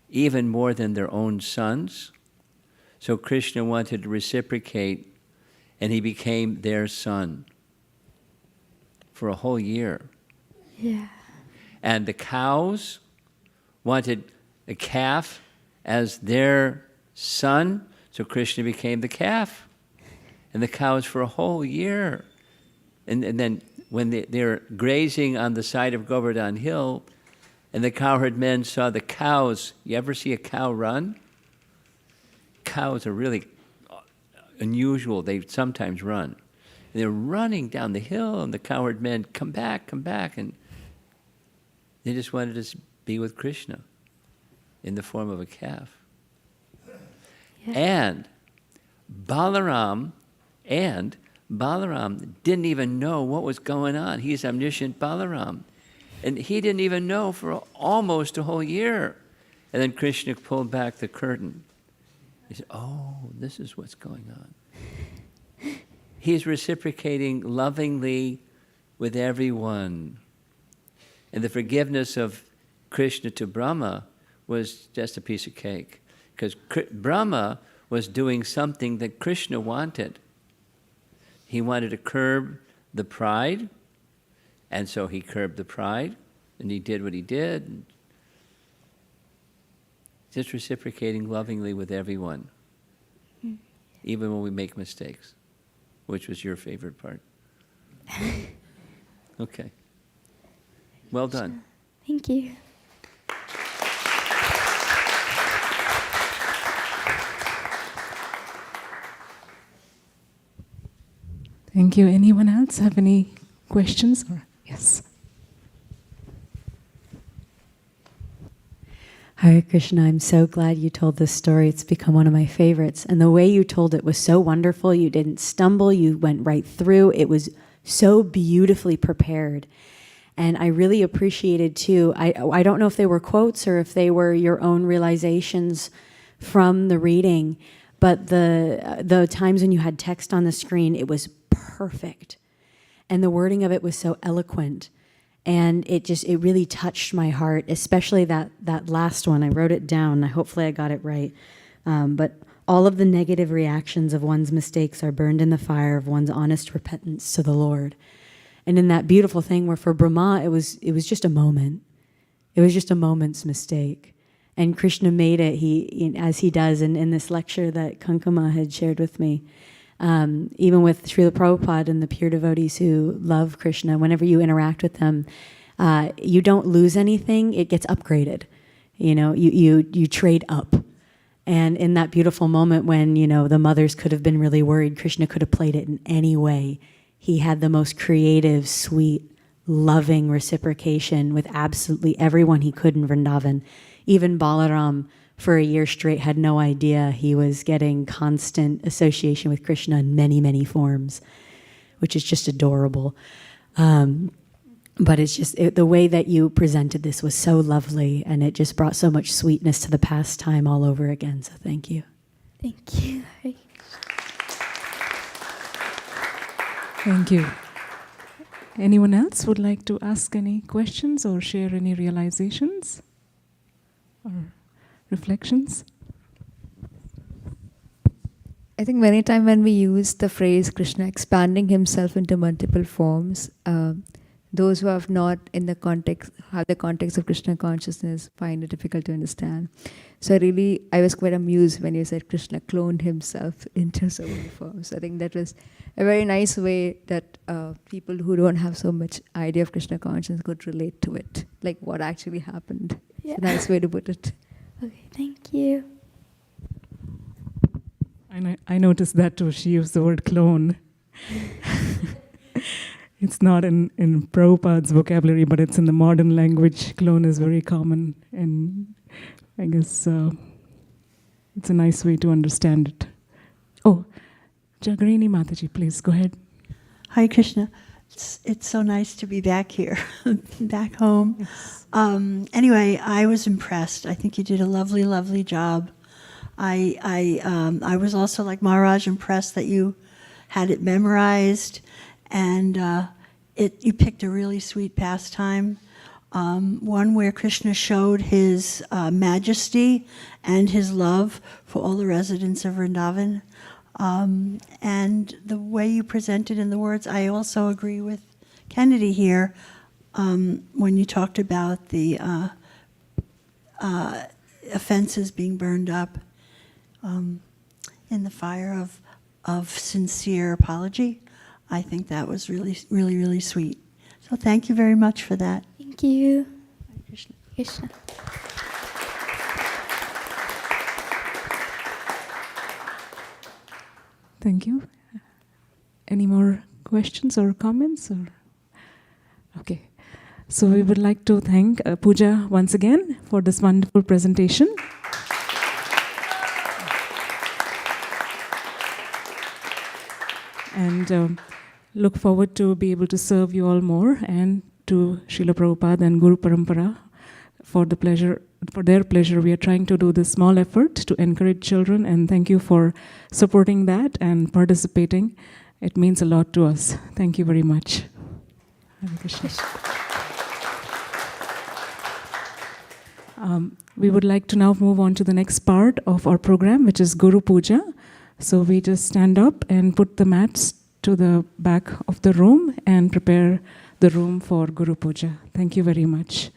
even more than their own sons. So Krishna wanted to reciprocate, and he became their son for a whole year. Yeah. And the cows wanted a calf as their son, so Krishna became the calf. And the cows for a whole year. And then when they're grazing on the side of Govardhan Hill, and the cowherd men saw the cows. You ever see a cow run? Cows are really unusual. They sometimes run. And they're running down the hill, and the cowherd men, come back, and they just wanted to be with Krishna in the form of a calf. Yeah. And Balaram didn't even know what was going on. He's omniscient Balaram. And he didn't even know for almost a whole year. And then Krishna pulled back the curtain. He said, oh, this is what's going on. He's reciprocating lovingly with everyone. And the forgiveness of Krishna to Brahma was just a piece of cake. Because Brahma was doing something that Krishna wanted. He wanted to curb the pride, and so he curbed the pride, and he did what he did. Just reciprocating lovingly with everyone, even when we make mistakes, which was your favorite part. Okay. Well done. Thank you. Thank you. Anyone else have any questions? Yes. Hare Krishna, I'm so glad you told this story. It's become one of my favorites. And the way you told it was so wonderful. You didn't stumble. You went right through. It was so beautifully prepared. And I really appreciated, too, I don't know if they were quotes or if they were your own realizations from the reading, but the times when you had text on the screen, it was perfect. And the wording of it was so eloquent. And it really touched my heart, especially that last one. I wrote it down. Hopefully I got it right. But all of the negative reactions of one's mistakes are burned in the fire of one's honest repentance to the Lord. And in that beautiful thing where for Brahma, it was just a moment. It was just a moment's mistake. And Krishna made it, as he does in this lecture that Kankama had shared with me. Even with Srila Prabhupada and the pure devotees who love Krishna, whenever you interact with them, you don't lose anything, it gets upgraded. You trade up. And in that beautiful moment when, the mothers could have been really worried, Krishna could have played it in any way. He had the most creative, sweet, loving reciprocation with absolutely everyone he could in Vrindavan. Even Balaram, for a year straight, had no idea he was getting constant association with Krishna in many, many forms, which is just adorable. But it's just, the way that you presented this was so lovely, and it just brought so much sweetness to the pastime all over again, so thank you. Thank you. Thank you. Anyone else would like to ask any questions or share any realizations or reflections? I think many times when we use the phrase Krishna expanding himself into multiple forms, those who have not in the context, have the context of Krishna consciousness find it difficult to understand. So I was quite amused when you said Krishna cloned himself into so many forms. I think that was a very nice way that people who don't have so much idea of Krishna consciousness could relate to it, like what actually happened. Yeah. It's a nice way to put it. Okay, thank you. I noticed that too. She used the word clone. It's not in Prabhupada's vocabulary, but it's in the modern language. Clone is very common, and I guess it's a nice way to understand it. Oh, Jagarini Mataji, please go ahead. Hi, Krishna. It's so nice to be back here, back home. Yes. Anyway, I was impressed. I think you did a lovely, lovely job. I was also, like Maharaj, impressed that you had it memorized, and you picked a really sweet pastime, one where Krishna showed his majesty and his love for all the residents of Vrindavan. And the way you presented in the words, I also agree with Kennedy here when you talked about the offenses being burned up in the fire of sincere apology. I think that was really, really, really sweet. So thank you very much for that. Thank you. Krishna. Krishna. Thank you. Any more questions or comments? Okay. So we would like to thank Pooja once again for this wonderful presentation. And look forward to be able to serve you all more, and to Srila Prabhupada and Guru Parampara for their pleasure. We are trying to do this small effort to encourage children, and thank you for supporting that and participating. It means a lot to us. Thank you very much. Hare Krishna. We would like to now move on to the next part of our program, which is Guru Puja. So we just stand up and put the mats to the back of the room and prepare the room for Guru Puja. Thank you very much.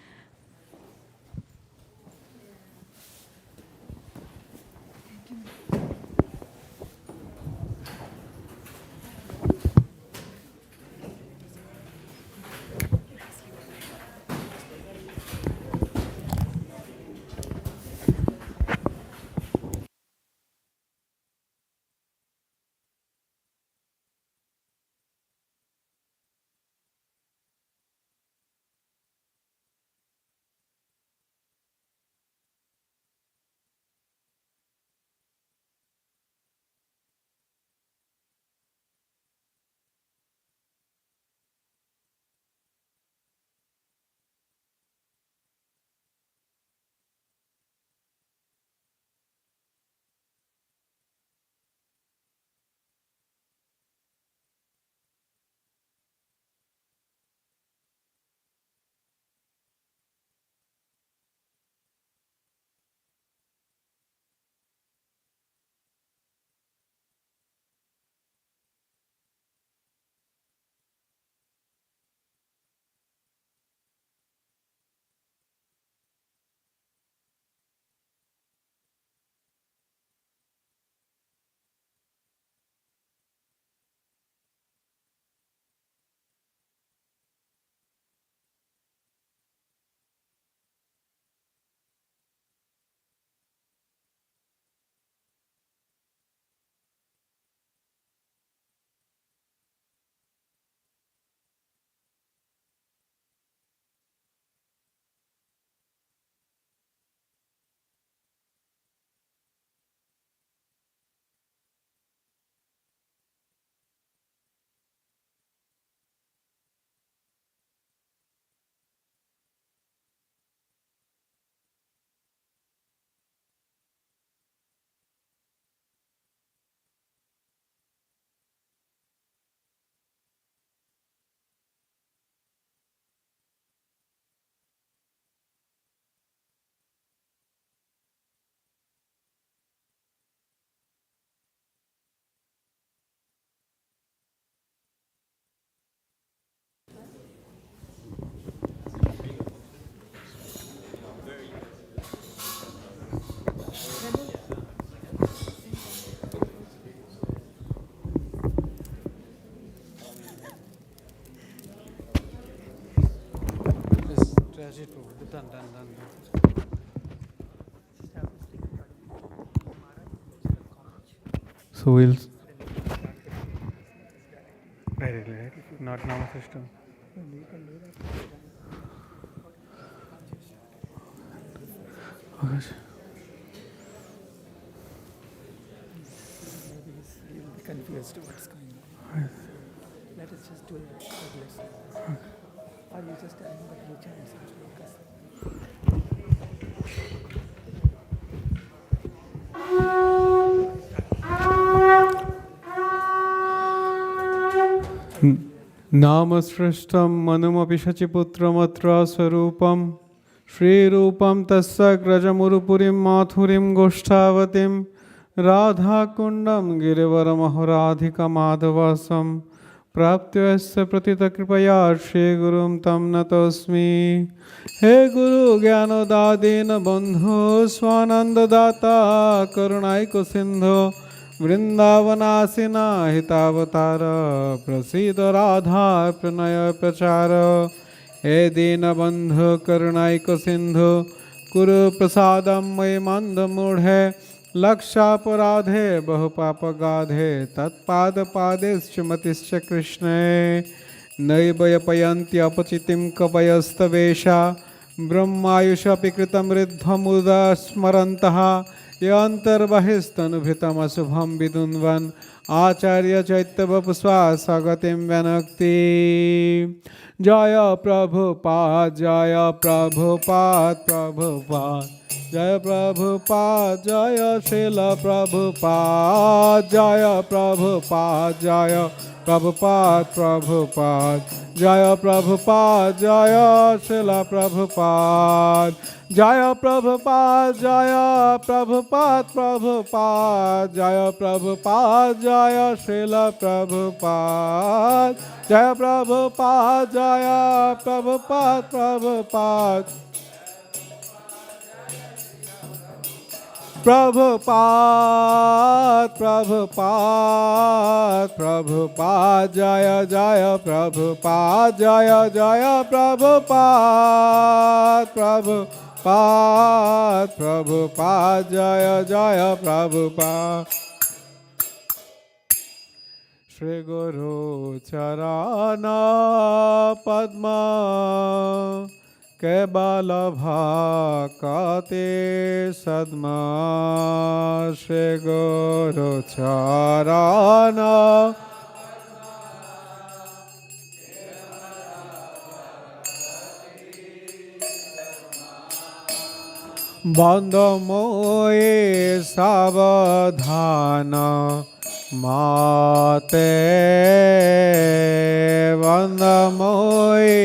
So we'll directly, right? Not Nama system. Okay. Confused what's going on. Let us just do it. Or you just tell him that you chant some shlokas. नामसृष्टं मनुमपि शचिपुत्रमत्र स्वरूपं श्रीरूपं तस्य ग्रजमुरुपुरीं माथुरीं गोष्ठावतीं राधाकुण्डं गिरिवरमहोराधिकमाधवासं प्राप्त्यस्य प्रतितकृपया श्रीगुरुं तं नतोऽस्मि। हे गुरु ज्ञानदादीन बन्धो स्वानन्ददाता करुणाइकसिन्धो वृंदावनासिना हितावतार प्रसीद राधा प्रणय प्रचार। हे दीनबन्धु करुणाइक सिंधु कुरु प्रसादं मयि मंदमूढ़े लक्षापराधे बहुपापगाधे तत्पादपादेश्च मतिश्च कृष्णे नैवयपयन्ति अपचितिं कवयस्तवेषा ब्रह्मायुषपि कृतं ऋद्धमुदा स्मरन्तः यन्तर्बहिस्तनुभृतमशुभं विदुन्वन् आचार्य चैत्यवपुष्पा स्वगतिं व्यनक्ति। जय प्रभुपाद जय प्रभुपाद प्रभुपाद जय प्रभुपाद जय श्रील प्रभुपाद जय प्रभुपाद जय प्रभुपाद प्रभुपाद जय प्रभुपाद जय श्रील प्रभुपाद जय प्रभुपाद जय प्रभुपाद प्रभुपाद जय प्रभुपाद जय श्रील प्रभुपाद जय प्रभुपाद जय प्रभुपाद प्रभुपाद प्रभुपाद प्रभुपाद प्रभुपाद जय जय प्रभुपाद जय जय प्रभुपाद प्रभुपाद प्रभुपाद जय जय प्रभुपाद। श्री गुरु चरण पद्म केवल भक्ति सद्मा श्री गुरु चरण बंद मोए सावधान माते बंद मोए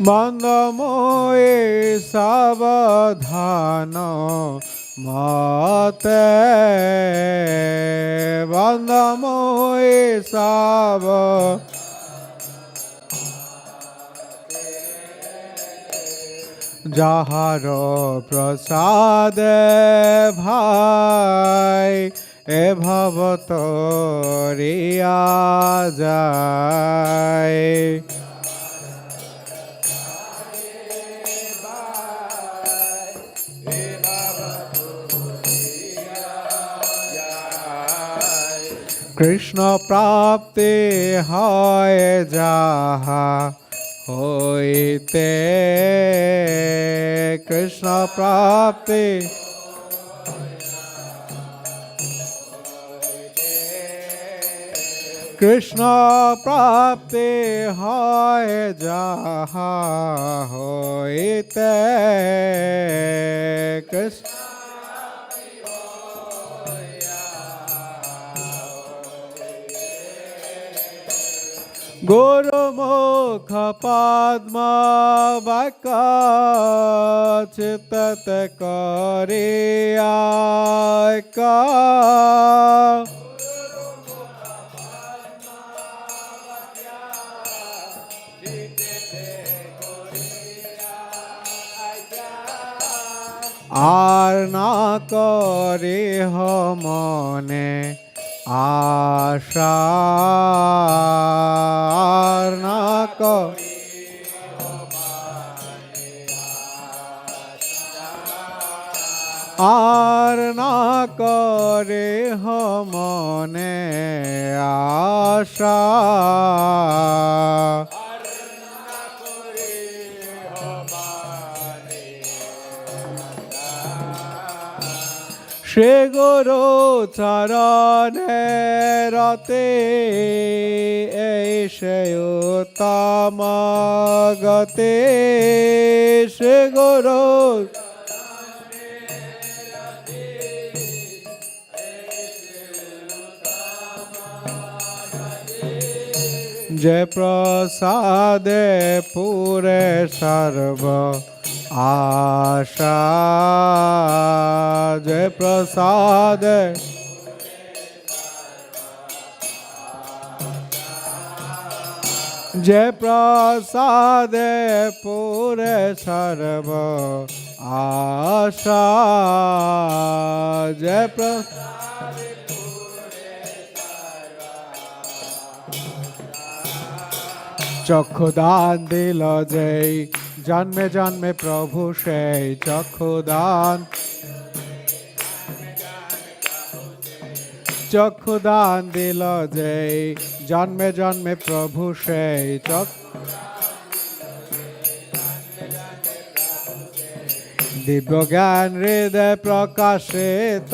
बंद मोए सावधान माते बंद मोए सावधान যাহার প্রসাদ ভাই এ ভবতরিয়া যায়। কৃষ্ণ প্রাপ্তি হয় যাহা होइते कृष्ण प्राप्ति कृष्ण प्राप्ति होय जहाँ होइते कृष्ण गुरुमुख पद्म वाक्य चित्त करिया आर ना करे हो मने আশা আর না করি আর না করে মনে আশা সে গুরু চরণে রতে এই সে উত্তম গতে সে গুরু যে প্রসাদে পুরে সর্ব আশা যে প্রসাদে যে প্রসাদে পুরে সর্ব আশা যে চক্ষু দান দিল যেই জন্মে জন্মে প্রভু সেই চক্ষু দান চক্ষু দান দিল যেই জন্মে জন্মে প্রভু সেই দিব্য জ্ঞান হৃদয় প্রকাশিত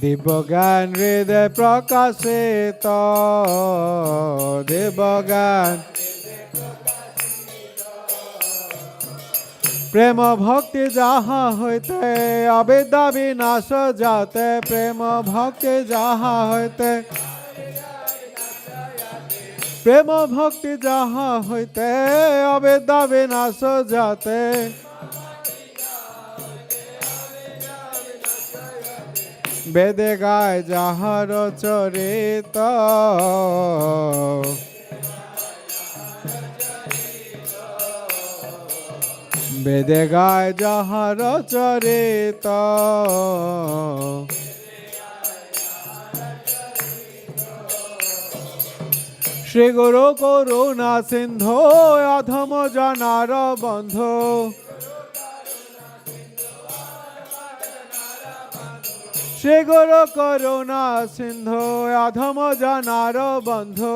দিব্য জ্ঞান হৃদয় প্রকাশিত দিব্য জ্ঞান প্রেম ভক্তি যাহা হইতে অবিদ্যা বিনাশ যাতে প্রেম ভক্তি যাহা হইতে প্রেম ভক্তি যাহা হইতে অবিদ্যা বিনাশ যাতে বেদে গায় যাহার চরিত বেদে গায় যাহার চরিত শ্রী গুরু করুণা সিন্ধু অধম জনার বন্ধু শ্রী গুরু করুণা সিন্ধু অধম জনার বন্ধু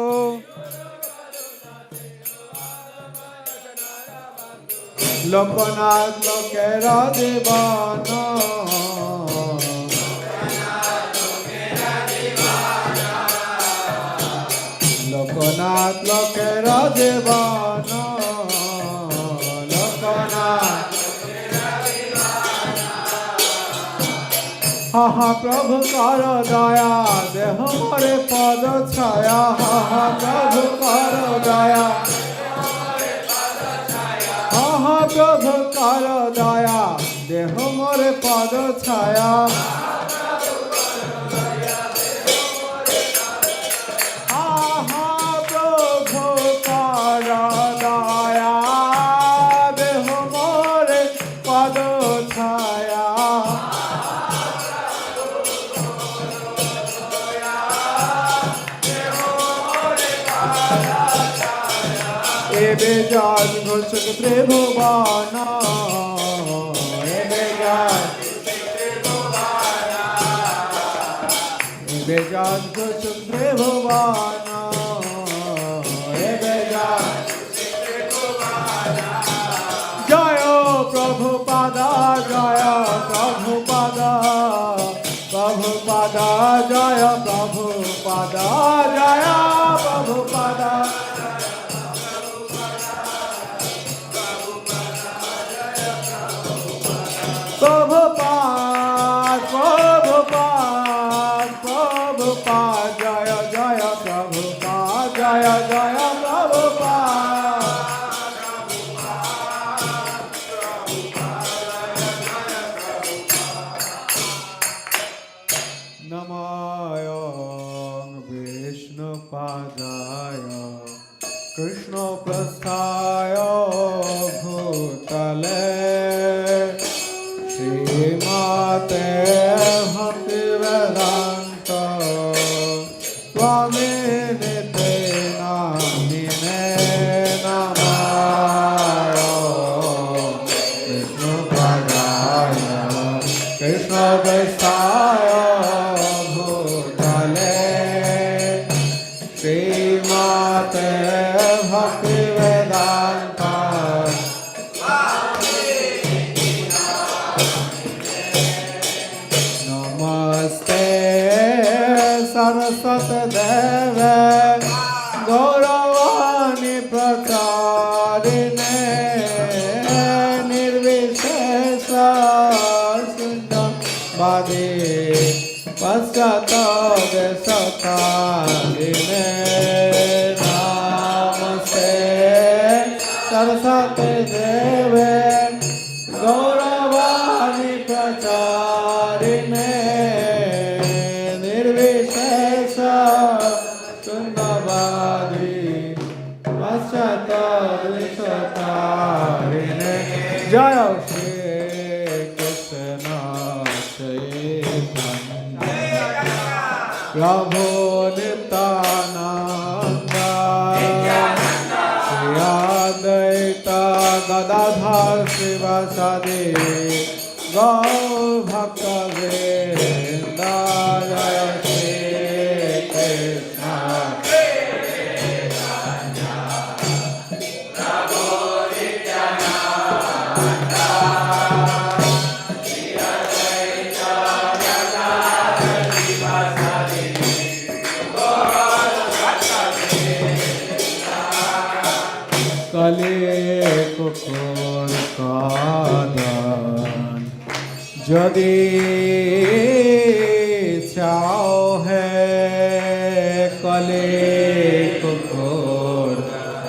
লোকনাথ লোকের জীবন লোকনাথ লোকের জীবন লোকনাথ হা প্রভু কর দয়া দেহ মরে পদ ছায়া হা প্রভু কর দয়া হা প্রভু কর দয়া দেহ মরে পদ ছায়া বেজাজ ঘোষক ত্রিভুবন বেজাজ ঘোষক ত্রিভুবন জয় প্রভুপাদা জয় প্রভুপাদা প্রভুপাদা জয় প্রভুপাদা জয় Prabhupada Prabhupada, Prabhupada, Prabhupada, Jaya Jaya Prabhupada, Jaya Jaya Prabhupada. Namayam Vishnu Padaya, Krishna Prasthaya Bhutale. Srimate Bhaktivedanta Swami Nite Namine Namayo Vishnu Padaya Krishna Vestaya Bhutale Srimate Bhaktivedanta Namaste Saraswati Deve Gauravani Pracharine Nirvishesha Sundarbadi Paschata Desatarine Namaste Saraswati Deve Gauravani Pracharine Nirvishesha Sundarbadi Paschata Desatarine Jaya Shri Krishna Chaitanya Prabhu Nityananda Shri Advaita Gadadhar Srivasadi Gaur Bhakta Vrinda Jaya Shri Krishna Kali Kukur Kadan Jadi Chao Hai Kali Kukur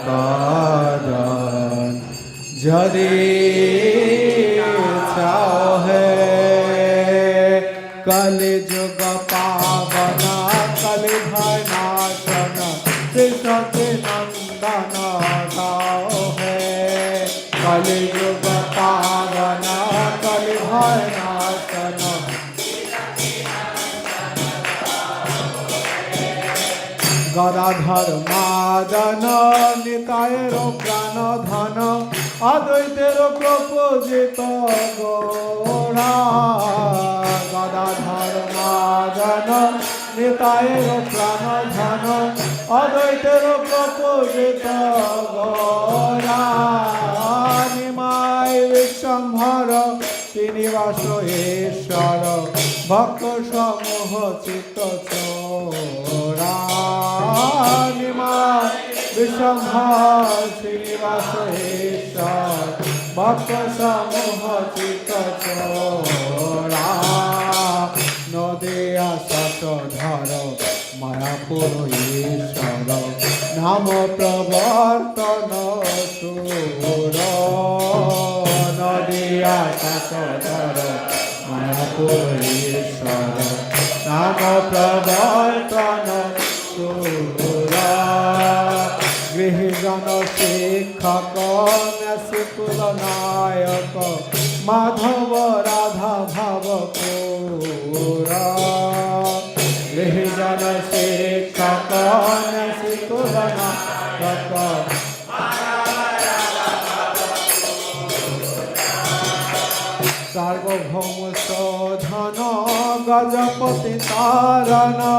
Kadan Jadi Chao Hai Kali Juga Pavana Kali Bhai Nashana Krishna Nandana Gao Hai Kali Yuga Pavana Kali Bhai Nashana Gadadhar Madana Nitayero Prana Dhana Advaitero Propojita Gora Gadadhar Madana Nitayero Prana Dhana Advaitero Propojita Gora Nimai Vishambhara Srinivasa Ishara Bhakta Samoha Chitta Chora Nimai Vishambhara Srinivasa Ishara Bhakta Samoha Chitta Chora Nodiya Satadhara Mayapur Ishara Namo Pravartana Sura Nadiya Satadhara Mayapur Ishara Namo Pravartana Sura Grihijana Shikhaka Nasikula Nayaka Madhava Radha Bhavapura Grihijana Shikhaka Nasikula Nayaka Sarvabhaum Sadhana Gajapati Tarana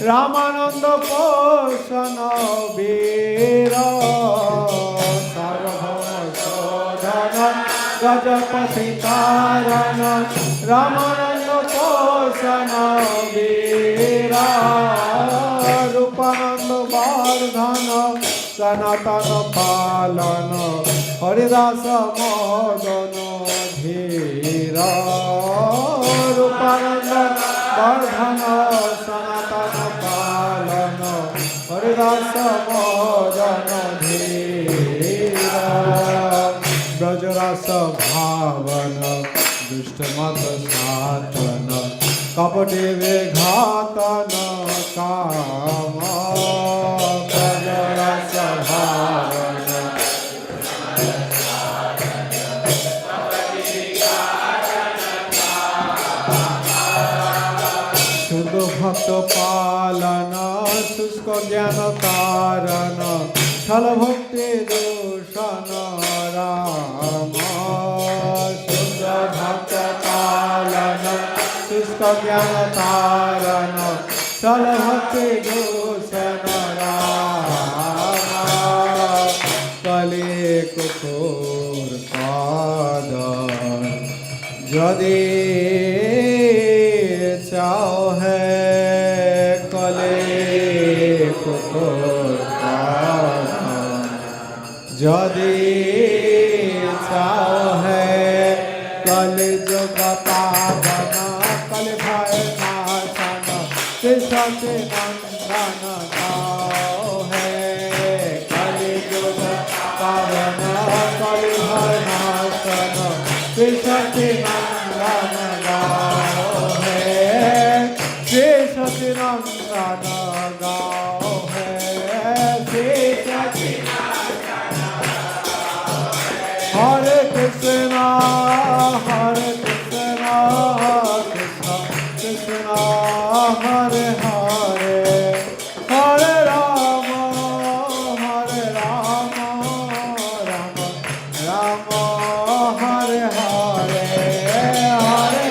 Ramananda Posana Veera Sarvabhaum Sadhana Gajapati Tarana Ramananda Posana Veera Rupananda Vardhana Sanatana Palana Haridasa Modana Dhira Rupananda Vardhana Sanatana Palana Haridasa Modana Dhira Brajarasa Bhavana Dushtamata Satana Kapati Vighatana Kama Brajarasa Bhavana ভক্ত পালন শুষ্ক জ্ঞান তারণ ছল ভক্তি দূষণ রাম শুদ্ধ ভক্ত পালন শুষ্ক জ্ঞান তারণ ছল ভক্তি দূষণ রাম কলি কুকুর কাদন যদি চাও হে কলে কুকুর কাদন যদি চাও হে কলি যোগ পাবন কলি ভয় নাশন সতে নন্দন গাও হে কলি যোগ পাবন কলি ভয় নাশন সতে নন্দন গাও হে সতে নন্দন গাও হে সতে Hare Krishna, Hare Krishna, Krishna Krishna, Hare Hare, Hare Rama, Hare Rama, Rama Rama, Hare Hare, Hare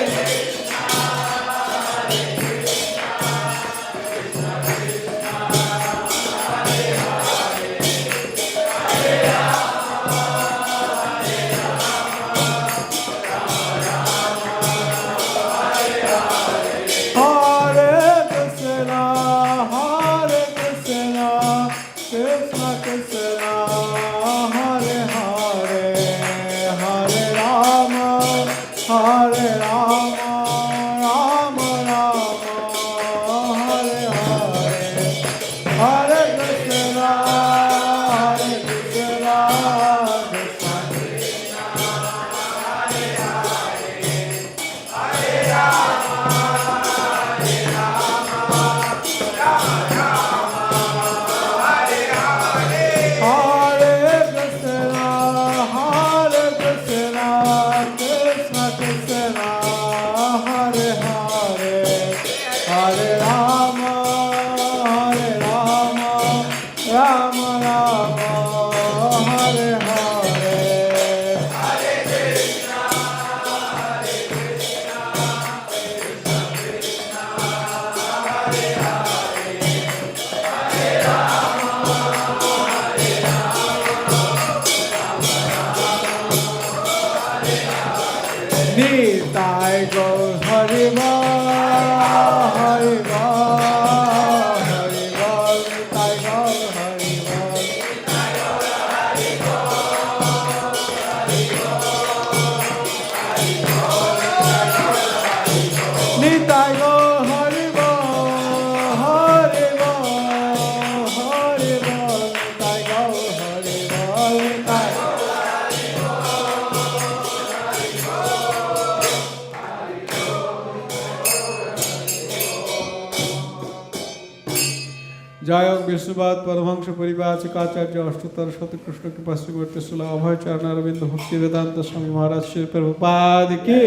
जय विष्णुपाद परमहंस परिवाचकाचार्य अष्टोत्तर शतकृष्ण के पश्चिमवर्ती सुलभ अभय चरण अरविंद भक्ति वेदांत स्वामी महाराज श्री प्रभुपाद की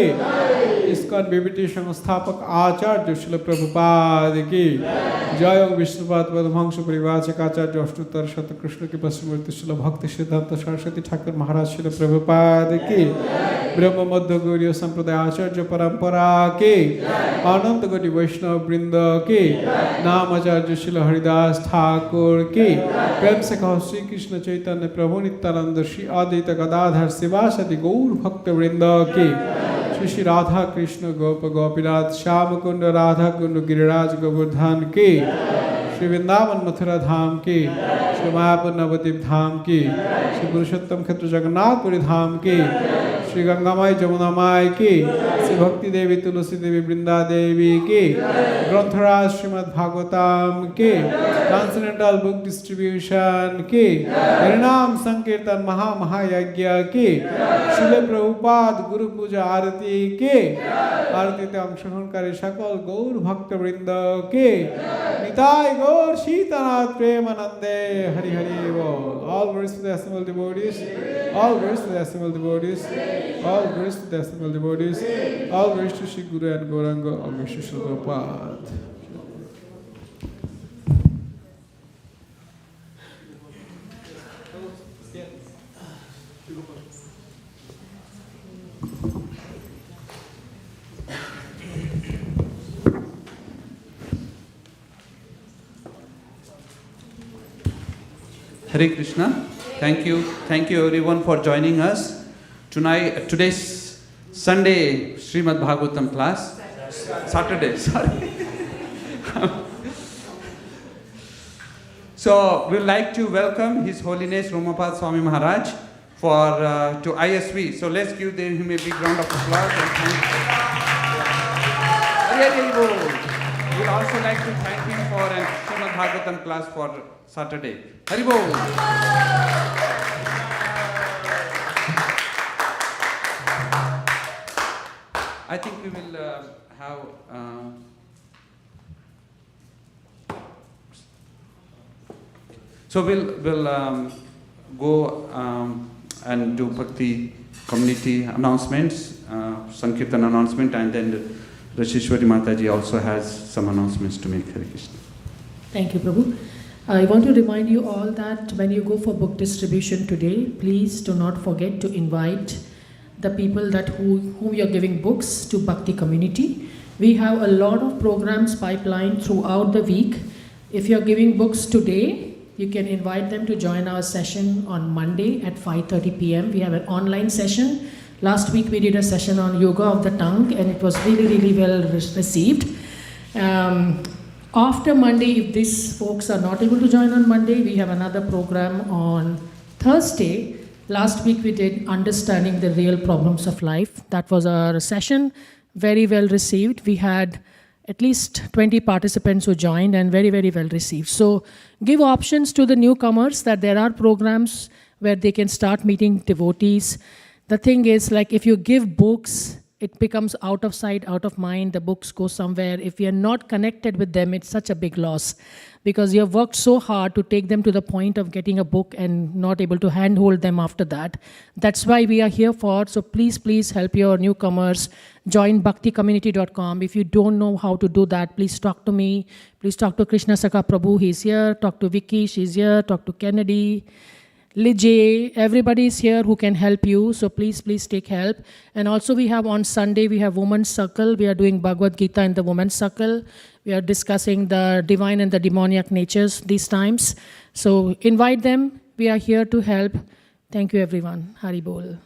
ISKCON बीबीटी संस्थापक आचार्य श्री प्रभुपाद की जय विष्णुपाद परमहंस परिवाचकाचार्य अष्टोत्तर शतकृष्ण के पश्चिमवर्ती सुलभ भक्ति सिद्धांत सरस्वती ठाकुर महाराज श्री प्रभुपाद की ब्रह्म मध्य गौरीय संप्रदाय आचार्य परंपरा के अनंत कोटि वैष्णव वृंद के नाम आचार्य श्री हरिदास ठाकुर की प्रेम से कहो श्री कृष्ण चैतन्य प्रभु नित्यानंद श्री अद्वैत गदाधर शिवासदि गौर भक्त वृंद की श्री श्री राधा कृष्ण गोप गोपीनाथ श्याम कुंड राधा कुंड गिरिराज गोवर्धन की श्री वृंदावन मथुरा धाम की श्री मायापुर नवद्वीप धाम की श्री पुरुषोत्तम क्षेत्र जगन्नाथपुरी धाम की श्री गंगामाई जमुना माई की श्री भक्ति देवी तुलसी देवी वृंदा देवी की ग्रंथराज श्रीमद् भागवतम की ट्रांसेंडेंटल बुक डिस्ट्रीब्यूशन की हरिनाम संकीर्तन महायज्ञ की श्रील प्रभुपाद गुरु पूजा आरती की आरतीते अंशग्रहणकारी सकल गौर भक्त वृंद की निताय गौर सीतानाथ प्रेमानंदे हरि हरि बोल. All glories to the assembled devotees, all glories to the assembled devotees, all glories to the assembled devotees, all glories to Shri Guru and Gauranga, all glories to Shri Prabhupada. Hare Krishna. Thank you everyone for joining us. Today's Sunday Srimad Bhagavatam class. Saturday, sorry. So we'd like to welcome His Holiness Romapada Swami Maharaj to ISV. So let's give him a big round of applause and thank him. We'd also like to thank him for a Srimad Bhagavatam class for Saturday. Haribol. I think we will have so we'll go and do Bhakti community announcements, Sankirtan announcement, and then Rashishwari Mataji also has some announcements to make. Hare Krishna. Thank you, Prabhu. I want to remind you all that when you go for book distribution today, please do not forget to invite the people whom you are giving books to Bhakti community. We have a lot of programs pipelined throughout the week. If you are giving books today, you can invite them to join our session on Monday at 5:30 p.m. We have an online session. Last week we did a session on yoga of the tongue and it was really, really well received. After Monday, if these folks are not able to join on Monday, we have another program on Thursday. Last week we did Understanding the Real Problems of Life. That was our session, very well received. We had at least 20 participants who joined and very, very well received. So give options to the newcomers that there are programs where they can start meeting devotees. The thing is, like, if you give books, it becomes out of sight, out of mind. The books go somewhere. If we are not connected with them, it's such a big loss because you have worked so hard to take them to the point of getting a book and not able to handhold them after that. That's why we are here for. So please, please help your newcomers. Join bhakticommunity.com. If you don't know how to do that, please talk to me. Please talk to Krishna Saka Prabhu. He's here. Talk to Vicky. She's here. Talk to Kennedy. Lijay, everybody is here who can help you, so please, please take help. And also we have on Sunday, we have Women's Circle. We are doing Bhagavad Gita in the Women's Circle. We are discussing the divine and the demoniac natures these times. So invite them. We are here to help. Thank you, everyone. Hari Bol.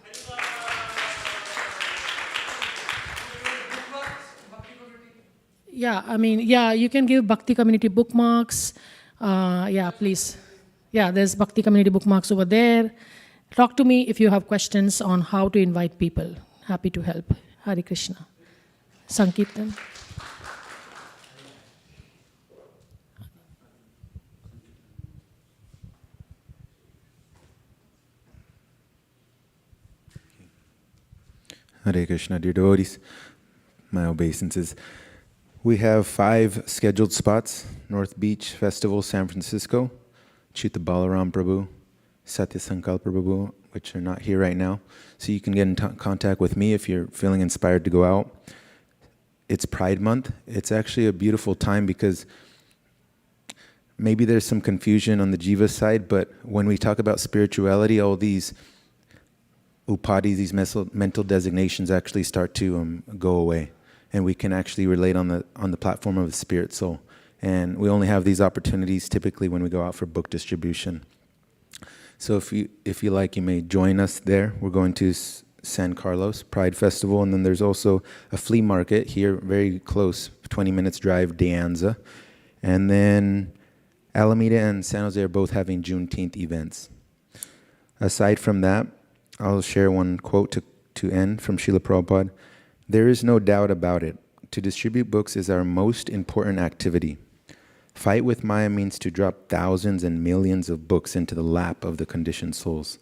Yeah, you can give Bhakti Community bookmarks. Please. Yeah, there's Bhakti Community bookmarks over there. Talk to me if you have questions on how to invite people. Happy to help. Hare Krishna. Sankirtan. Hare Krishna, dear devotees. My obeisances. We have 5 scheduled spots: North Beach Festival, San Francisco, Chita Balaram Prabhu, Satya Sankalpa Prabhu, which are not here right now. So you can get in contact with me if you're feeling inspired to go out. It's Pride Month. It's actually a beautiful time because maybe there's some confusion on the Jiva side, but when we talk about spirituality, all these upadhis, these mental designations actually start to go away. And we can actually relate on the platform of the spirit soul. And we only have these opportunities typically when we go out for book distribution. So if you like, you may join us there. We're going to San Carlos Pride Festival, and then there's also a flea market here, very close, 20 minutes drive, De Anza. And then Alameda and San Jose are both having Juneteenth events. Aside from that, I'll share one quote to end from Srila Prabhupada. There is no doubt about it. To distribute books is our most important activity. Fight with Maya means to drop thousands and millions of books into the lap of the conditioned souls.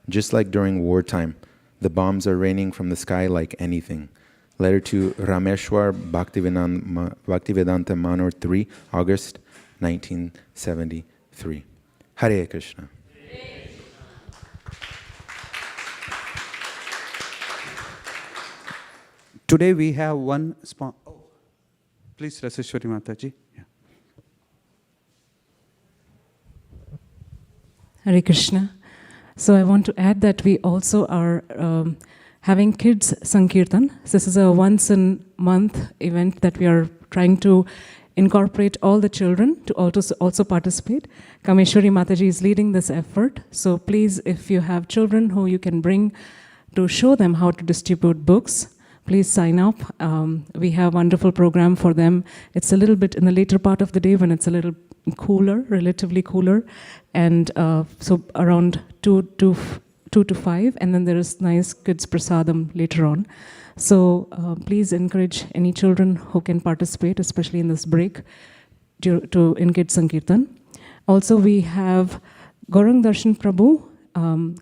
Just like during wartime, the bombs are raining from the sky like anything. Letter to Rameshwar Bhaktivedanta Manor 3, August 1973. Hare Krishna. Today we have one sponsor. Oh, please, Raseshwari Mataji. Yeah. Hare Krishna. So I want to add that we also are having kids Sankirtan. This is a once-a-month event that we are trying to incorporate all the children to also participate. Kameshwari Mataji is leading this effort. So please, if you have children who you can bring to show them how to distribute books, please sign up. We have a wonderful program for them. It's a little bit in the later part of the day when it's a little cooler, relatively cooler. And so around 2 to 5, and then there is nice kids prasadam later on. So please encourage any children who can participate, especially in this break, to engage Sankirtan. Also, we have Gaurang Darshan Prabhu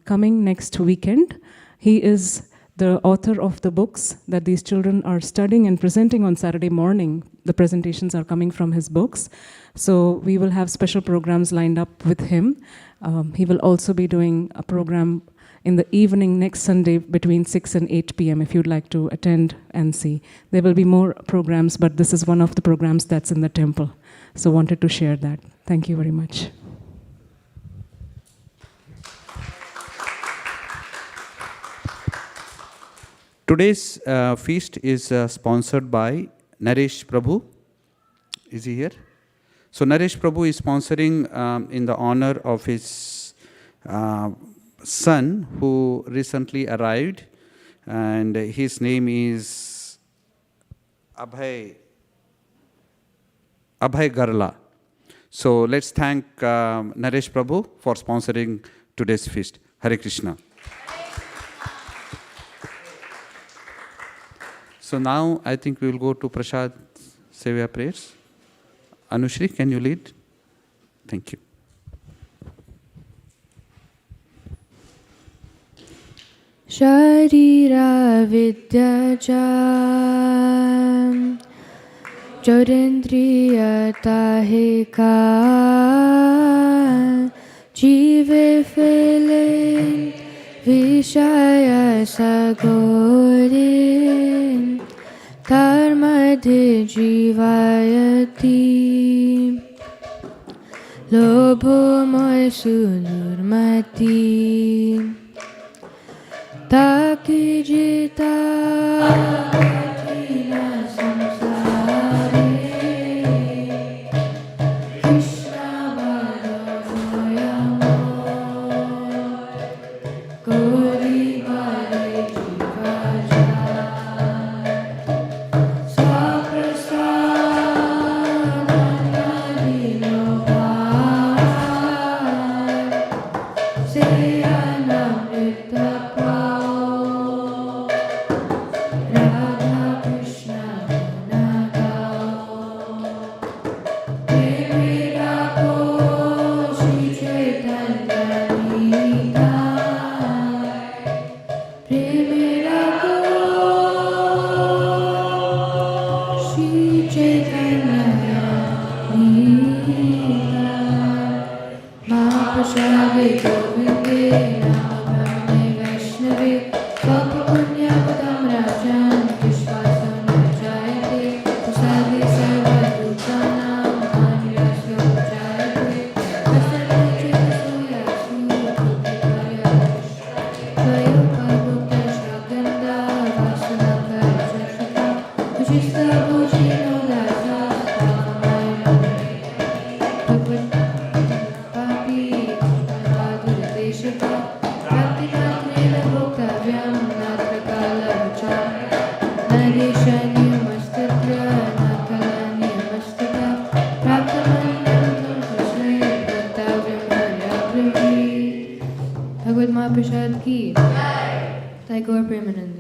coming next weekend. He is the author of the books that these children are studying and presenting on Saturday morning. The presentations are coming from his books. So we will have special programs lined up with him. He will also be doing a program in the evening next Sunday between 6 and 8 p.m. if you'd like to attend and see. There will be more programs, but this is one of the programs that's in the temple. So wanted to share that. Thank you very much. Today's feast is sponsored by Naresh Prabhu. Is he here? So Naresh Prabhu is sponsoring in the honor of his son who recently arrived, and his name is Abhay Garla. So let's thank Naresh Prabhu for sponsoring today's feast. Hare Krishna. So now I think we will go to Prasad Sevya prayers. Anushri, can you lead? Thank you. Sharira Vidyajam Jodendriya Tahika Jive Philin Vishaya Sagorin Karmadhi Jivayati Lobho Moy Sunurmati Taki jita katina samsare Krishna bhagavoyamo Gori bhare jivaja Swaprasadhanadi lobha Seyanamrita Bhagavad Mahaprasad ki Jai Gaur Premanand